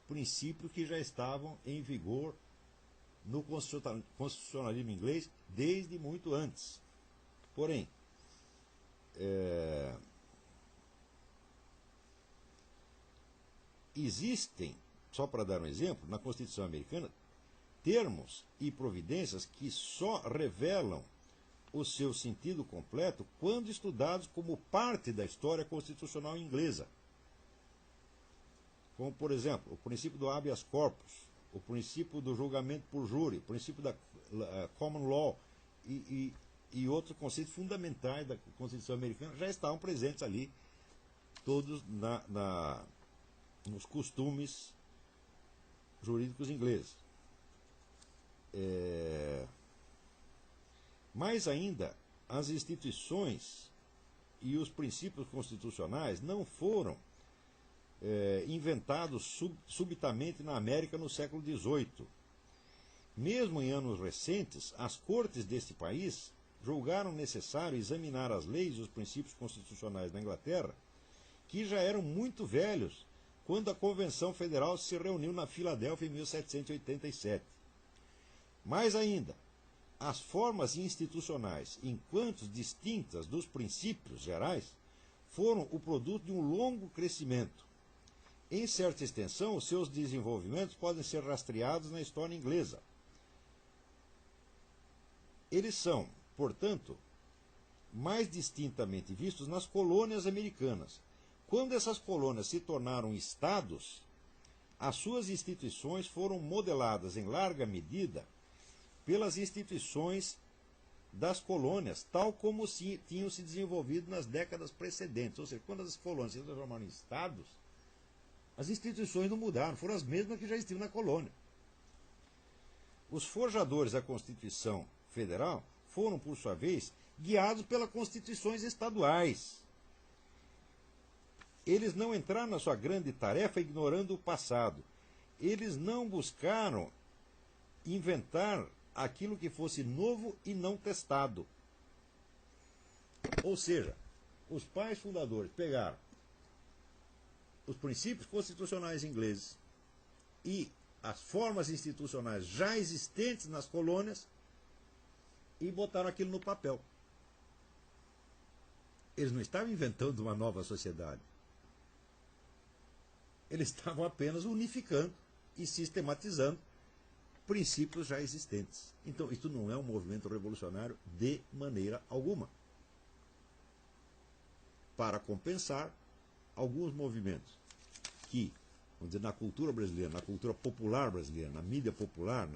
princípios que já estavam em vigor no constitucionalismo inglês desde muito antes. Porém, existem, só para dar um exemplo, na Constituição americana, termos e providências que só revelam o seu sentido completo quando estudados como parte da história constitucional inglesa. Como, por exemplo, o princípio do habeas corpus, o princípio do julgamento por júri, o princípio da common law e outros conceitos fundamentais da Constituição americana já estavam presentes ali, todos nos costumes jurídicos ingleses. Mais ainda, as instituições e os princípios constitucionais não foram inventados subitamente na América no século XVIII. Mesmo em anos recentes, as cortes deste país julgaram necessário examinar as leis e os princípios constitucionais da Inglaterra, que já eram muito velhos quando a Convenção Federal se reuniu na Filadélfia em 1787. Mais ainda, as formas institucionais, enquanto distintas dos princípios gerais, foram o produto de um longo crescimento. Em certa extensão, os seus desenvolvimentos podem ser rastreados na história inglesa. Eles são, portanto, mais distintamente vistos nas colônias americanas. Quando essas colônias se tornaram estados, as suas instituições foram modeladas em larga medida pelas instituições das colônias, tal como tinham se desenvolvido nas décadas precedentes. Ou seja, quando as colônias se transformaram em estados, as instituições não mudaram, foram as mesmas que já existiam na colônia. Os forjadores da Constituição Federal foram, por sua vez, guiados pelas constituições estaduais. Eles não entraram na sua grande tarefa ignorando o passado. Eles não buscaram inventar aquilo que fosse novo e não testado. Ou seja, os pais fundadores pegaram os princípios constitucionais ingleses e as formas institucionais já existentes nas colônias e botaram aquilo no papel. Eles não estavam inventando uma nova sociedade. Eles estavam apenas unificando e sistematizando princípios já existentes. Então, isso não é um movimento revolucionário de maneira alguma. Para compensar, alguns movimentos que, vamos dizer, na cultura brasileira, na cultura popular brasileira, na mídia popular,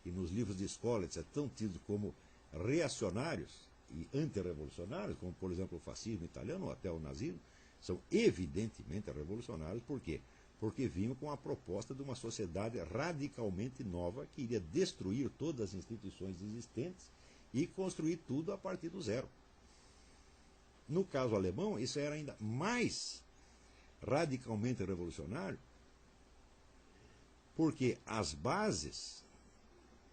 e nos livros de escola, etc., são tidos como reacionários e antirrevolucionários, como, por exemplo, o fascismo italiano ou até o nazismo, são evidentemente revolucionários. Por quê? Porque vinham com a proposta de uma sociedade radicalmente nova que iria destruir todas as instituições existentes e construir tudo a partir do zero. No caso alemão, isso era ainda mais radicalmente revolucionário, porque as bases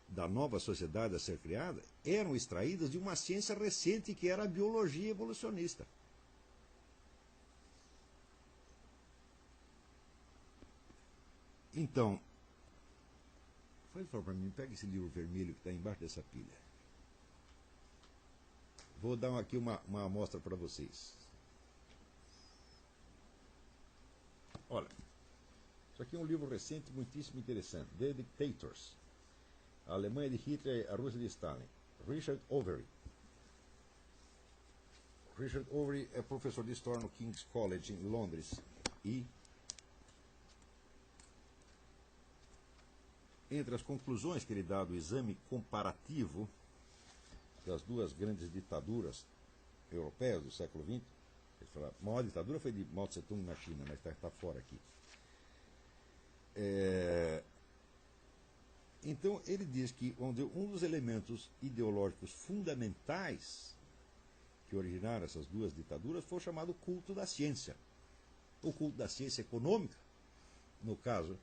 da nova sociedade a ser criada eram extraídas de uma ciência recente que era a biologia evolucionista. Então, faz favor para mim, pega esse livro vermelho que está embaixo dessa pilha. Vou dar aqui uma amostra para vocês. Olha, isso aqui é um livro recente, muitíssimo interessante. The Dictators. A Alemanha de Hitler e a Rússia de Stalin. Richard Overy. Richard Overy é professor de História no King's College, em Londres. E entre as conclusões que ele dá do exame comparativo das duas grandes ditaduras europeias do século XX, ele fala, a maior ditadura foi de Mao Tse-tung na China, mas está fora aqui. Então ele diz que um dos elementos ideológicos fundamentais que originaram essas duas ditaduras foi o chamado culto da ciência. O culto da ciência econômica, no caso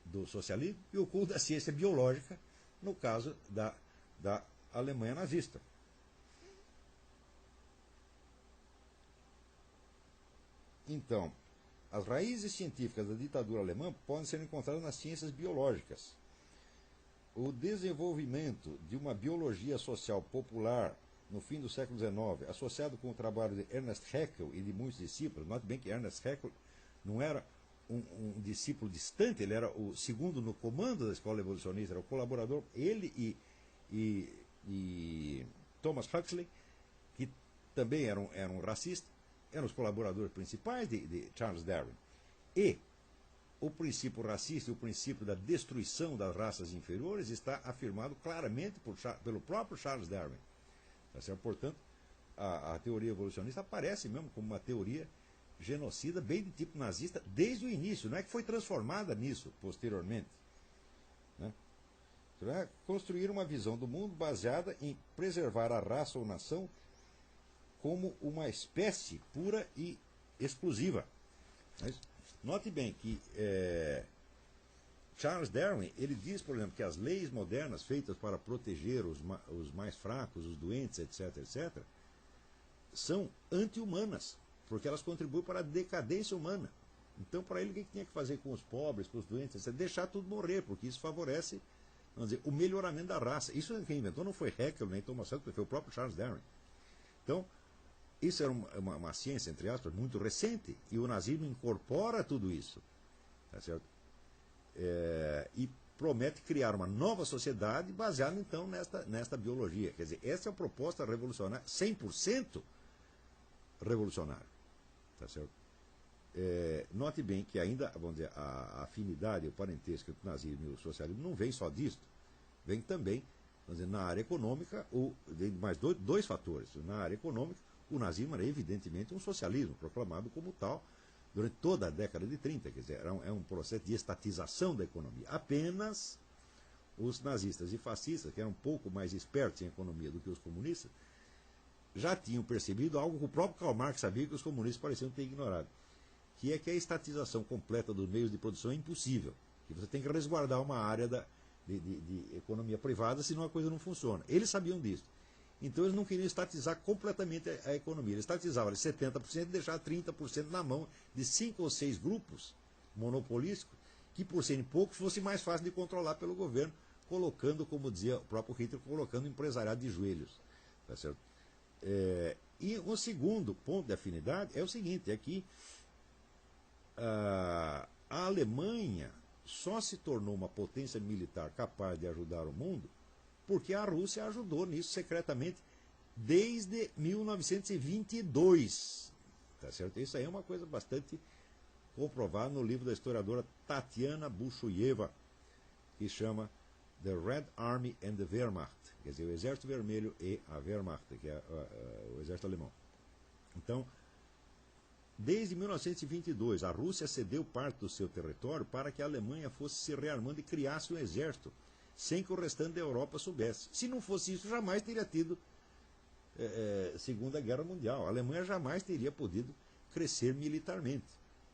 do socialismo, e o culto da ciência biológica, no caso da Alemanha nazista. Então, as raízes científicas da ditadura alemã podem ser encontradas nas ciências biológicas. O desenvolvimento de uma biologia social popular no fim do século XIX, associado com o trabalho de Ernest Haeckel e de muitos discípulos, note bem que Ernest Haeckel não era um discípulo distante, ele era o segundo no comando da escola evolucionista, era o colaborador, ele e Thomas Huxley, que também eram racistas, eram os colaboradores principais de Charles Darwin. E o princípio racista e o princípio da destruição das raças inferiores está afirmado claramente pelo próprio Charles Darwin. Tá certo? Portanto, a teoria evolucionista aparece mesmo como uma teoria genocida, bem de tipo nazista, desde o início. Não é que foi transformada nisso posteriormente. Né? É construir uma visão do mundo baseada em preservar a raça ou nação como uma espécie pura e exclusiva. Mas, note bem que Charles Darwin, ele diz, por exemplo, que as leis modernas feitas para proteger os mais fracos, os doentes, etc., etc., são anti-humanas, porque elas contribuem para a decadência humana. Então, para ele, o que tinha que fazer com os pobres, com os doentes, etc., deixar tudo morrer, porque isso favorece, vamos dizer, o melhoramento da raça. Isso quem inventou não foi Haeckel nem Thomas Huxley, foi o próprio Charles Darwin. Então, isso era uma ciência, entre aspas, muito recente, e o nazismo incorpora tudo isso. Tá certo? E promete criar uma nova sociedade baseada, então, nesta biologia. Quer dizer, essa é a proposta revolucionária, 100% revolucionária. Tá certo? Note bem que ainda, vamos dizer, a afinidade, o parentesco entre o nazismo e o socialismo não vem só disto. Vem também, vamos dizer, na área econômica, vem mais dois fatores. Na área econômica, o nazismo era evidentemente um socialismo, proclamado como tal durante toda a década de 30. Quer dizer, é um processo de estatização da economia. Apenas os nazistas e fascistas, que eram um pouco mais espertos em economia do que os comunistas, já tinham percebido algo que o próprio Karl Marx sabia que os comunistas pareciam ter ignorado, que é que a estatização completa dos meios de produção é impossível, que você tem que resguardar uma área de economia privada, senão a coisa não funciona. Eles sabiam disso. Então eles não queriam estatizar completamente a economia. Eles estatizavam 70% e deixavam 30% na mão de 5 ou 6 grupos monopolísticos, que por serem poucos fosse mais fácil de controlar pelo governo, colocando, como dizia o próprio Hitler, colocando o empresariado de joelhos. Tá certo? E um segundo ponto de afinidade é o seguinte, é que a Alemanha só se tornou uma potência militar capaz de ajudar o mundo porque a Rússia ajudou nisso secretamente desde 1922. Tá certo? Isso aí é uma coisa bastante comprovada no livro da historiadora Tatiana Bushuyeva, que chama The Red Army and the Wehrmacht, quer dizer, o Exército Vermelho e a Wehrmacht, que é o exército alemão. Então, desde 1922, a Rússia cedeu parte do seu território para que a Alemanha fosse se rearmando e criasse um exército, sem que o restante da Europa soubesse. Se não fosse isso, jamais teria tido Segunda Guerra Mundial. A Alemanha jamais teria podido crescer militarmente.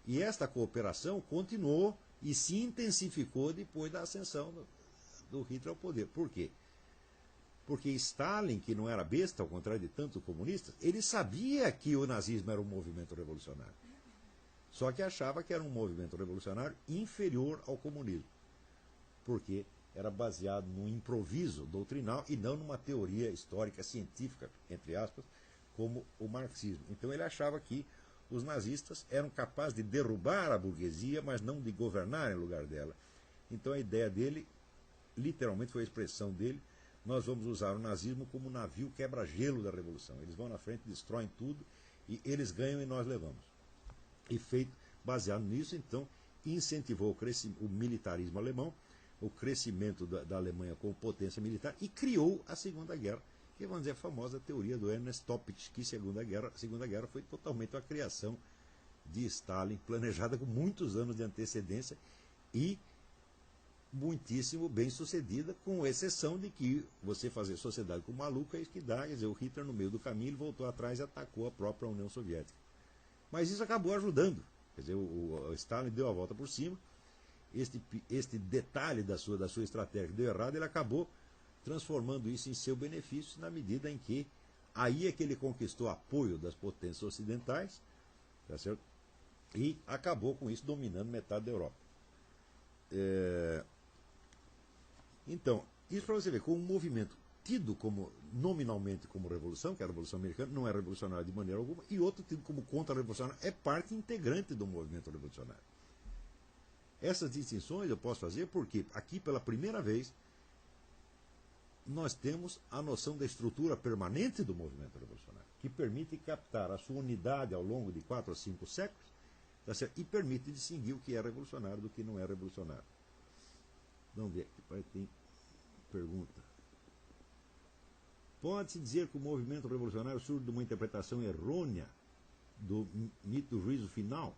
E esta cooperação continuou e se intensificou depois da ascensão do Hitler ao poder. Por quê? Porque Stalin, que não era besta, ao contrário de tantos comunistas, ele sabia que o nazismo era um movimento revolucionário. Só que achava que era um movimento revolucionário inferior ao comunismo. Porque era baseado num improviso doutrinal e não numa teoria histórica científica, entre aspas, como o marxismo. Então ele achava que os nazistas eram capazes de derrubar a burguesia, mas não de governar em lugar dela. Então a ideia dele, literalmente foi a expressão dele, nós vamos usar o nazismo como um navio quebra-gelo da revolução. Eles vão na frente, destroem tudo, e eles ganham e nós levamos. E feito, baseado nisso, então, incentivou o militarismo alemão, o crescimento da Alemanha como potência militar, e criou a Segunda Guerra, que vamos dizer a famosa teoria do Ernest Toppich, que a Segunda Guerra foi totalmente a criação de Stalin, planejada com muitos anos de antecedência e muitíssimo bem sucedida, com exceção de que você fazer sociedade com maluco é isso que dá. Quer dizer, o Hitler no meio do caminho ele voltou atrás e atacou a própria União Soviética. Mas isso acabou ajudando. Quer dizer, o Stalin deu a volta por cima. Este detalhe da sua estratégia que deu errado, ele acabou transformando isso em seu benefício, na medida em que aí é que ele conquistou apoio das potências ocidentais, tá certo? E acabou com isso dominando metade da Europa. Então, isso para você ver, com um movimento tido como nominalmente como revolução, que é a Revolução Americana, não é revolucionário de maneira alguma, e outro tido como contra-revolucionário, é parte integrante do movimento revolucionário. Essas distinções eu posso fazer porque aqui, pela primeira vez, nós temos a noção da estrutura permanente do movimento revolucionário, que permite captar a sua unidade ao longo de 4 a 5 séculos, tá certo? E permite distinguir o que é revolucionário do que não é revolucionário. Vamos ver aqui, tem pergunta. Pode-se dizer que o movimento revolucionário surge de uma interpretação errônea do mito do juízo final?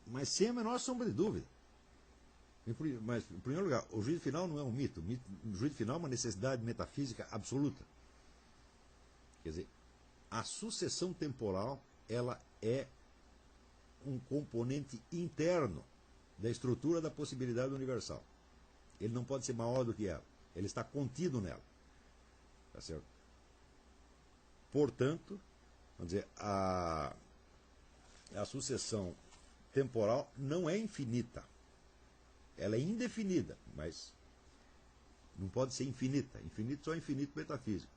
Mas sem a menor sombra de dúvida. Mas, em primeiro lugar, o juízo final não é um mito. O juízo final é uma necessidade metafísica absoluta. Quer dizer, a sucessão temporal ela é um componente interno da estrutura da possibilidade universal. Ele não pode ser maior do que ela. Ele está contido nela. Tá certo? Portanto, vamos dizer, a sucessão temporal não é infinita. Ela é indefinida, mas não pode ser infinita. Infinito só é infinito metafísico.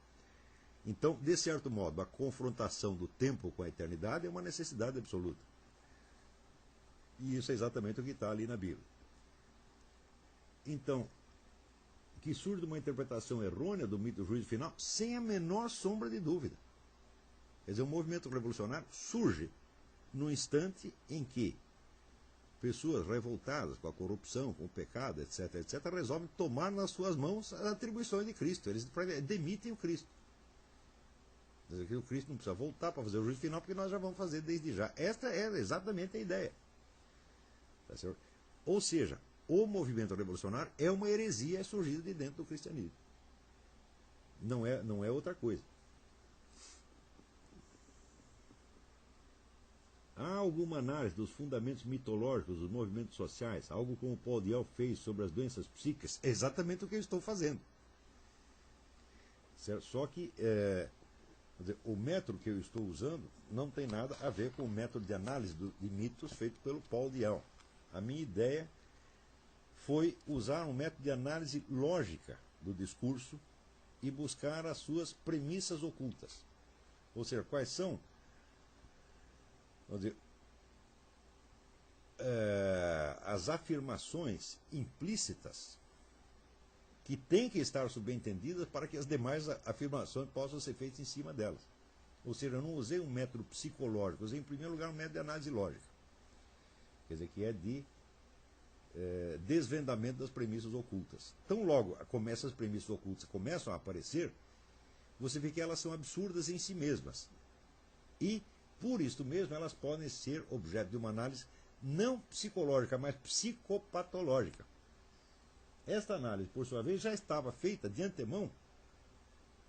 Então, de certo modo, a confrontação do tempo com a eternidade é uma necessidade absoluta. E isso é exatamente o que está ali na Bíblia. Então, que surge de uma interpretação errônea do mito do juízo final, sem a menor sombra de dúvida. Quer dizer, o movimento revolucionário surge no instante em que pessoas revoltadas com a corrupção, com o pecado, etc., etc., resolvem tomar nas suas mãos as atribuições de Cristo. Eles demitem o Cristo. Quer dizer, que o Cristo não precisa voltar para fazer o juízo final, porque nós já vamos fazer desde já. Esta é exatamente a ideia. Tá certo? Ou seja, o movimento revolucionário é uma heresia surgida de dentro do cristianismo. Não é outra coisa. Há alguma análise dos fundamentos mitológicos dos movimentos sociais, algo como Paul Diel fez sobre as doenças psíquicas? É exatamente o que eu estou fazendo. Certo? Só que o método que eu estou usando não tem nada a ver com o método de análise de mitos feito pelo Paul Diel. A minha ideia foi usar um método de análise lógica do discurso e buscar as suas premissas ocultas. Ou seja, quais são, vamos dizer, as afirmações implícitas que têm que estar subentendidas para que as demais afirmações possam ser feitas em cima delas. Ou seja, eu não usei um método psicológico, usei em primeiro lugar um método de análise lógica. Quer dizer, que é de desvendamento das premissas ocultas. Tão logo essas premissas ocultas começam a aparecer, você vê que elas são absurdas em si mesmas. E, por isso mesmo, elas podem ser objeto de uma análise não psicológica, mas psicopatológica. Esta análise, por sua vez, já estava feita de antemão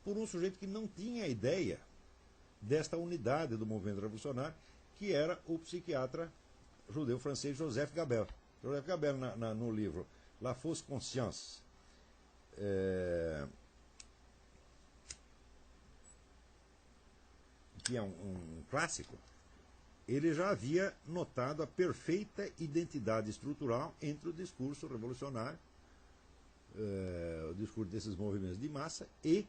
por um sujeito que não tinha ideia desta unidade do movimento revolucionário, que era o psiquiatra judeu francês Joseph Gabel. Joseph Gabel, no livro La Fausse Conscience, que é um clássico, ele já havia notado a perfeita identidade estrutural entre o discurso revolucionário, o discurso desses movimentos de massa e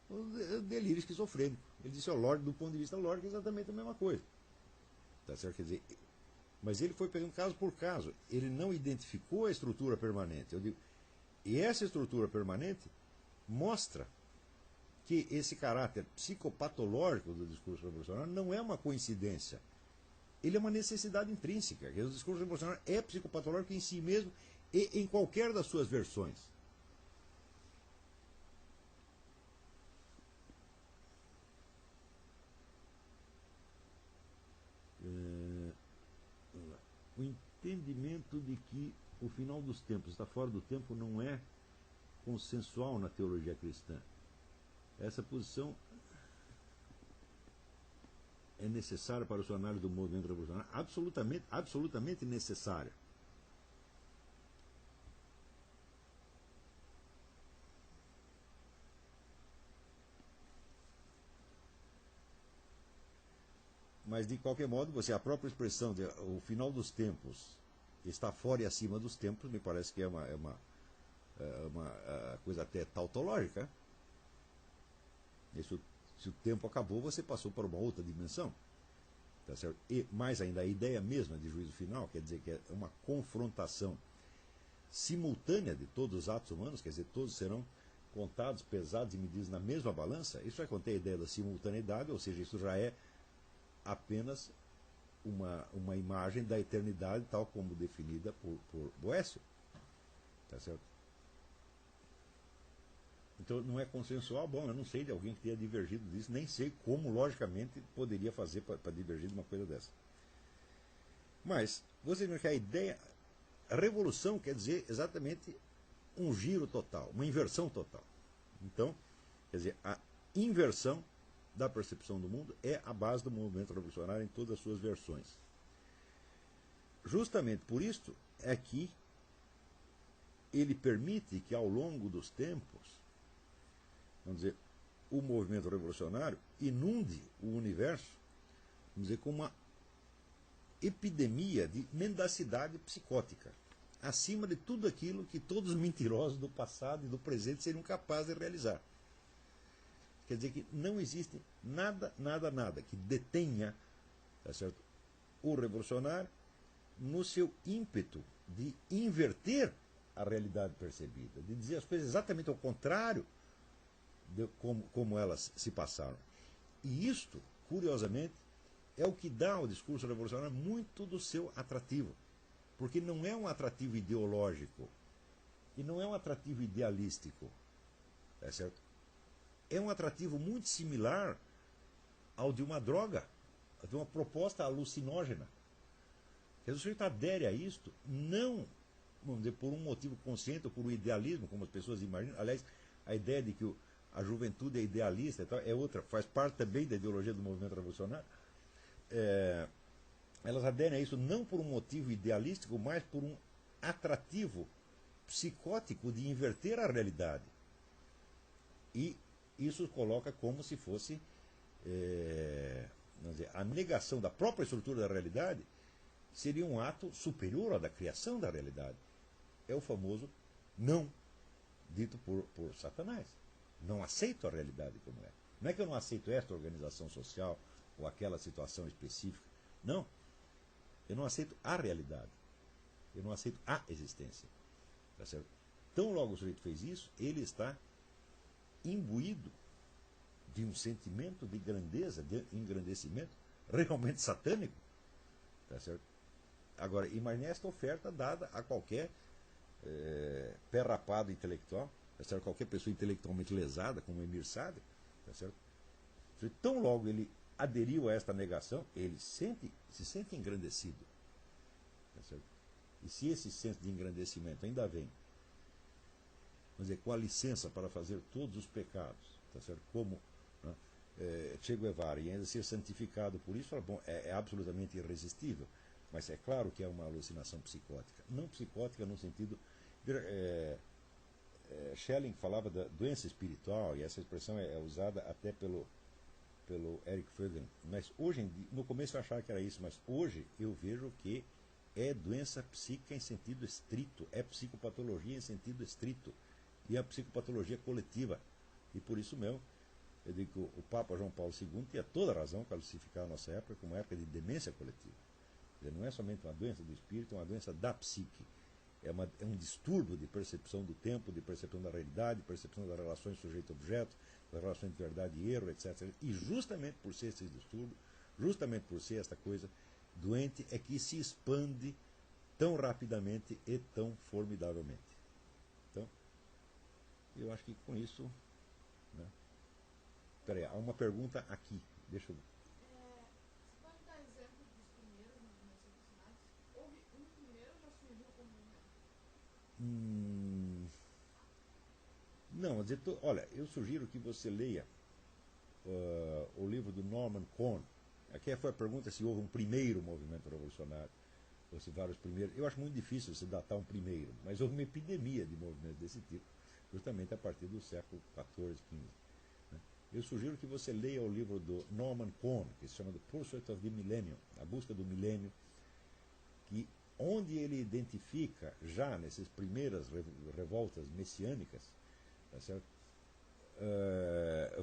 o delírio esquizofrênico. Ele disse, do ponto de vista lógico, é exatamente a mesma coisa. Tá certo? Quer dizer, mas ele foi pegando caso por caso. Ele não identificou a estrutura permanente. Eu digo, e essa estrutura permanente mostra que esse caráter psicopatológico do discurso revolucionário não é uma coincidência. Ele é uma necessidade intrínseca. O discurso revolucionário é psicopatológico em si mesmo e em qualquer das suas versões. O entendimento de que o final dos tempos está fora do tempo não é consensual na teologia cristã. Essa posição é necessária para a sua análise do movimento revolucionário? Absolutamente necessária. Mas, de qualquer modo, a própria expressão de o final dos tempos está fora e acima dos tempos, me parece que é uma coisa até tautológica. Se o tempo acabou, você passou para uma outra dimensão. Tá tá certo? E mais ainda, a ideia mesma de juízo final, quer dizer que é uma confrontação simultânea de todos os atos humanos, quer dizer, todos serão contados, pesados e medidos na mesma balança. Isso já contém a ideia da simultaneidade, ou seja, isso já é apenas uma imagem da eternidade, tal como definida por Boécio. Tá certo? Então não é consensual. Bom, eu não sei de alguém que tenha divergido disso, nem sei como, logicamente, poderia fazer para divergir de uma coisa dessa. Mas, você vê que a ideia. A revolução quer dizer exatamente um giro total, uma inversão total. Então, quer dizer, a inversão da percepção do mundo é a base do movimento revolucionário em todas as suas versões. Justamente por isso é que ele permite que ao longo dos tempos, vamos dizer, o movimento revolucionário inunde o universo, vamos dizer, com uma epidemia de mendacidade psicótica, acima de tudo aquilo que todos os mentirosos do passado e do presente seriam capazes de realizar. Quer dizer que não existe nada que detenha, tá certo, o revolucionário no seu ímpeto de inverter a realidade percebida, de dizer as coisas exatamente ao contrário de como elas se passaram. E isto, curiosamente, é o que dá ao discurso revolucionário muito do seu atrativo. Porque não é um atrativo ideológico e não é um atrativo idealístico. Tá certo? É um atrativo muito similar ao de uma droga, de uma proposta alucinógena. Quer dizer, o sujeito adere a isto, não, vamos dizer, por um motivo consciente ou por um idealismo, como as pessoas imaginam. Aliás, a ideia de que a juventude é idealista e tal, é outra, faz parte também da ideologia do movimento revolucionário. Elas aderem a isso não por um motivo idealístico, mas por um atrativo psicótico de inverter a realidade. E isso coloca como se fosse vamos dizer, a negação da própria estrutura da realidade seria um ato superior ao da criação da realidade. É o famoso não dito por Satanás. Não aceito a realidade como é. Não é que eu não aceito esta organização social ou aquela situação específica. Não. Eu não aceito a realidade. Eu não aceito a existência. Tá certo? Tão logo o sujeito fez isso, ele está imbuído de um sentimento de grandeza, de engrandecimento, realmente satânico. Tá certo? Agora, imagine esta oferta dada a qualquer pé rapado intelectual, tá certo? Qualquer pessoa intelectualmente lesada, como Emir Sader. Tá certo? Tão logo ele aderiu a esta negação, ele se sente engrandecido. Tá certo? E se esse senso de engrandecimento ainda vem, vamos dizer, com a licença para fazer todos os pecados, tá certo? Como Che Guevara, e ainda ser santificado por isso, bom, é absolutamente irresistível. Mas é claro que é uma alucinação psicótica. Não psicótica no sentido... Schelling falava da doença espiritual, e essa expressão é usada até pelo Eric Fögel. Mas hoje, no começo eu achava que era isso, mas hoje eu vejo que é doença psíquica em sentido estrito, é psicopatologia em sentido estrito, e a psicopatologia coletiva. E por isso mesmo, eu digo que o Papa João Paulo II tinha toda a razão para classificar a nossa época como uma época de demência coletiva. Quer dizer, não é somente uma doença do espírito, é uma doença da psique. É um distúrbio de percepção do tempo, de percepção da realidade, de percepção das relações sujeito-objeto, das relações de verdade e erro, etc. E justamente por ser esse distúrbio, justamente por ser esta coisa doente, é que se expande tão rapidamente e tão formidavelmente. Então, eu acho que com isso... Né? Peraí, há uma pergunta aqui. Deixa eu... Você pode dar exemplo dos primeiros movimentos revolucionários? Houve um primeiro ou já surgiu como movimento? Não, dizer, olha, eu sugiro que você leia o livro do Norman Cohn. Aqui foi a pergunta se houve um primeiro movimento revolucionário, ou se vários primeiros. Eu acho muito difícil você datar um primeiro, mas houve uma epidemia de movimentos desse tipo, justamente a partir do século XIV, XV. Né? Eu sugiro que você leia o livro do Norman Cohn, que se chama The Pursuit of the Millennium, A Busca do Milênio, que onde ele identifica, já nessas primeiras revoltas messiânicas, tá certo?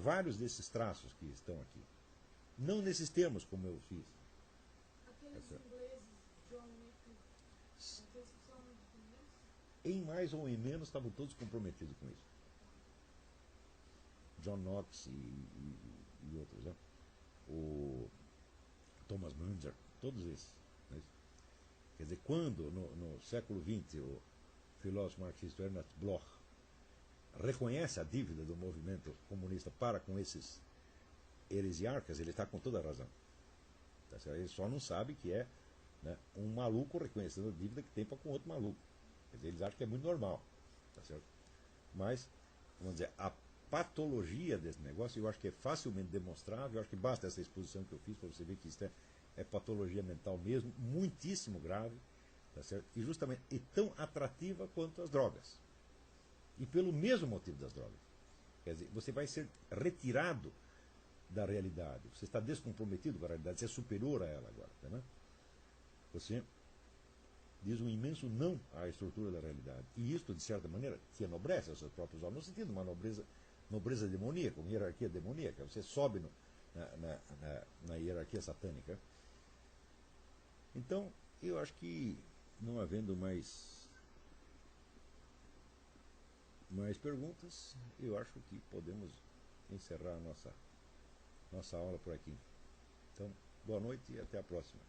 Vários desses traços que estão aqui. Não nesses termos como eu fiz, aqueles certo? ingleses, John Wycliffe, aqueles que são dos primeiros? Em mais ou em menos estavam todos comprometidos com isso. John Knox e outros, né? O Thomas Munger, todos esses. Né? Quer dizer, quando no século XX o filósofo marxista Ernst Bloch reconhece a dívida do movimento comunista para com esses heresiarcas, ele está com toda a razão. Tá certo? Ele só não sabe que é, né, um maluco reconhecendo a dívida que tem para com outro maluco. Quer dizer, eles acham que é muito normal. Tá certo? Mas, vamos dizer, a patologia desse negócio eu acho que é facilmente demonstrável. Eu acho que basta essa exposição que eu fiz para você ver que isso é patologia mental mesmo, muitíssimo grave, tá certo? E justamente e tão atrativa quanto as drogas. E pelo mesmo motivo das drogas. Quer dizer, você vai ser retirado da realidade. Você está descomprometido com a realidade, você é superior a ela agora. Tá, né? Você diz um imenso não à estrutura da realidade. E isto, de certa maneira, te enobrece aos seus próprios olhos, no sentido de uma nobreza demoníaca, uma hierarquia demoníaca. Você sobe na hierarquia satânica. Então, eu acho que, não havendo mais perguntas, eu acho que podemos encerrar a nossa aula por aqui. Então, boa noite e até a próxima.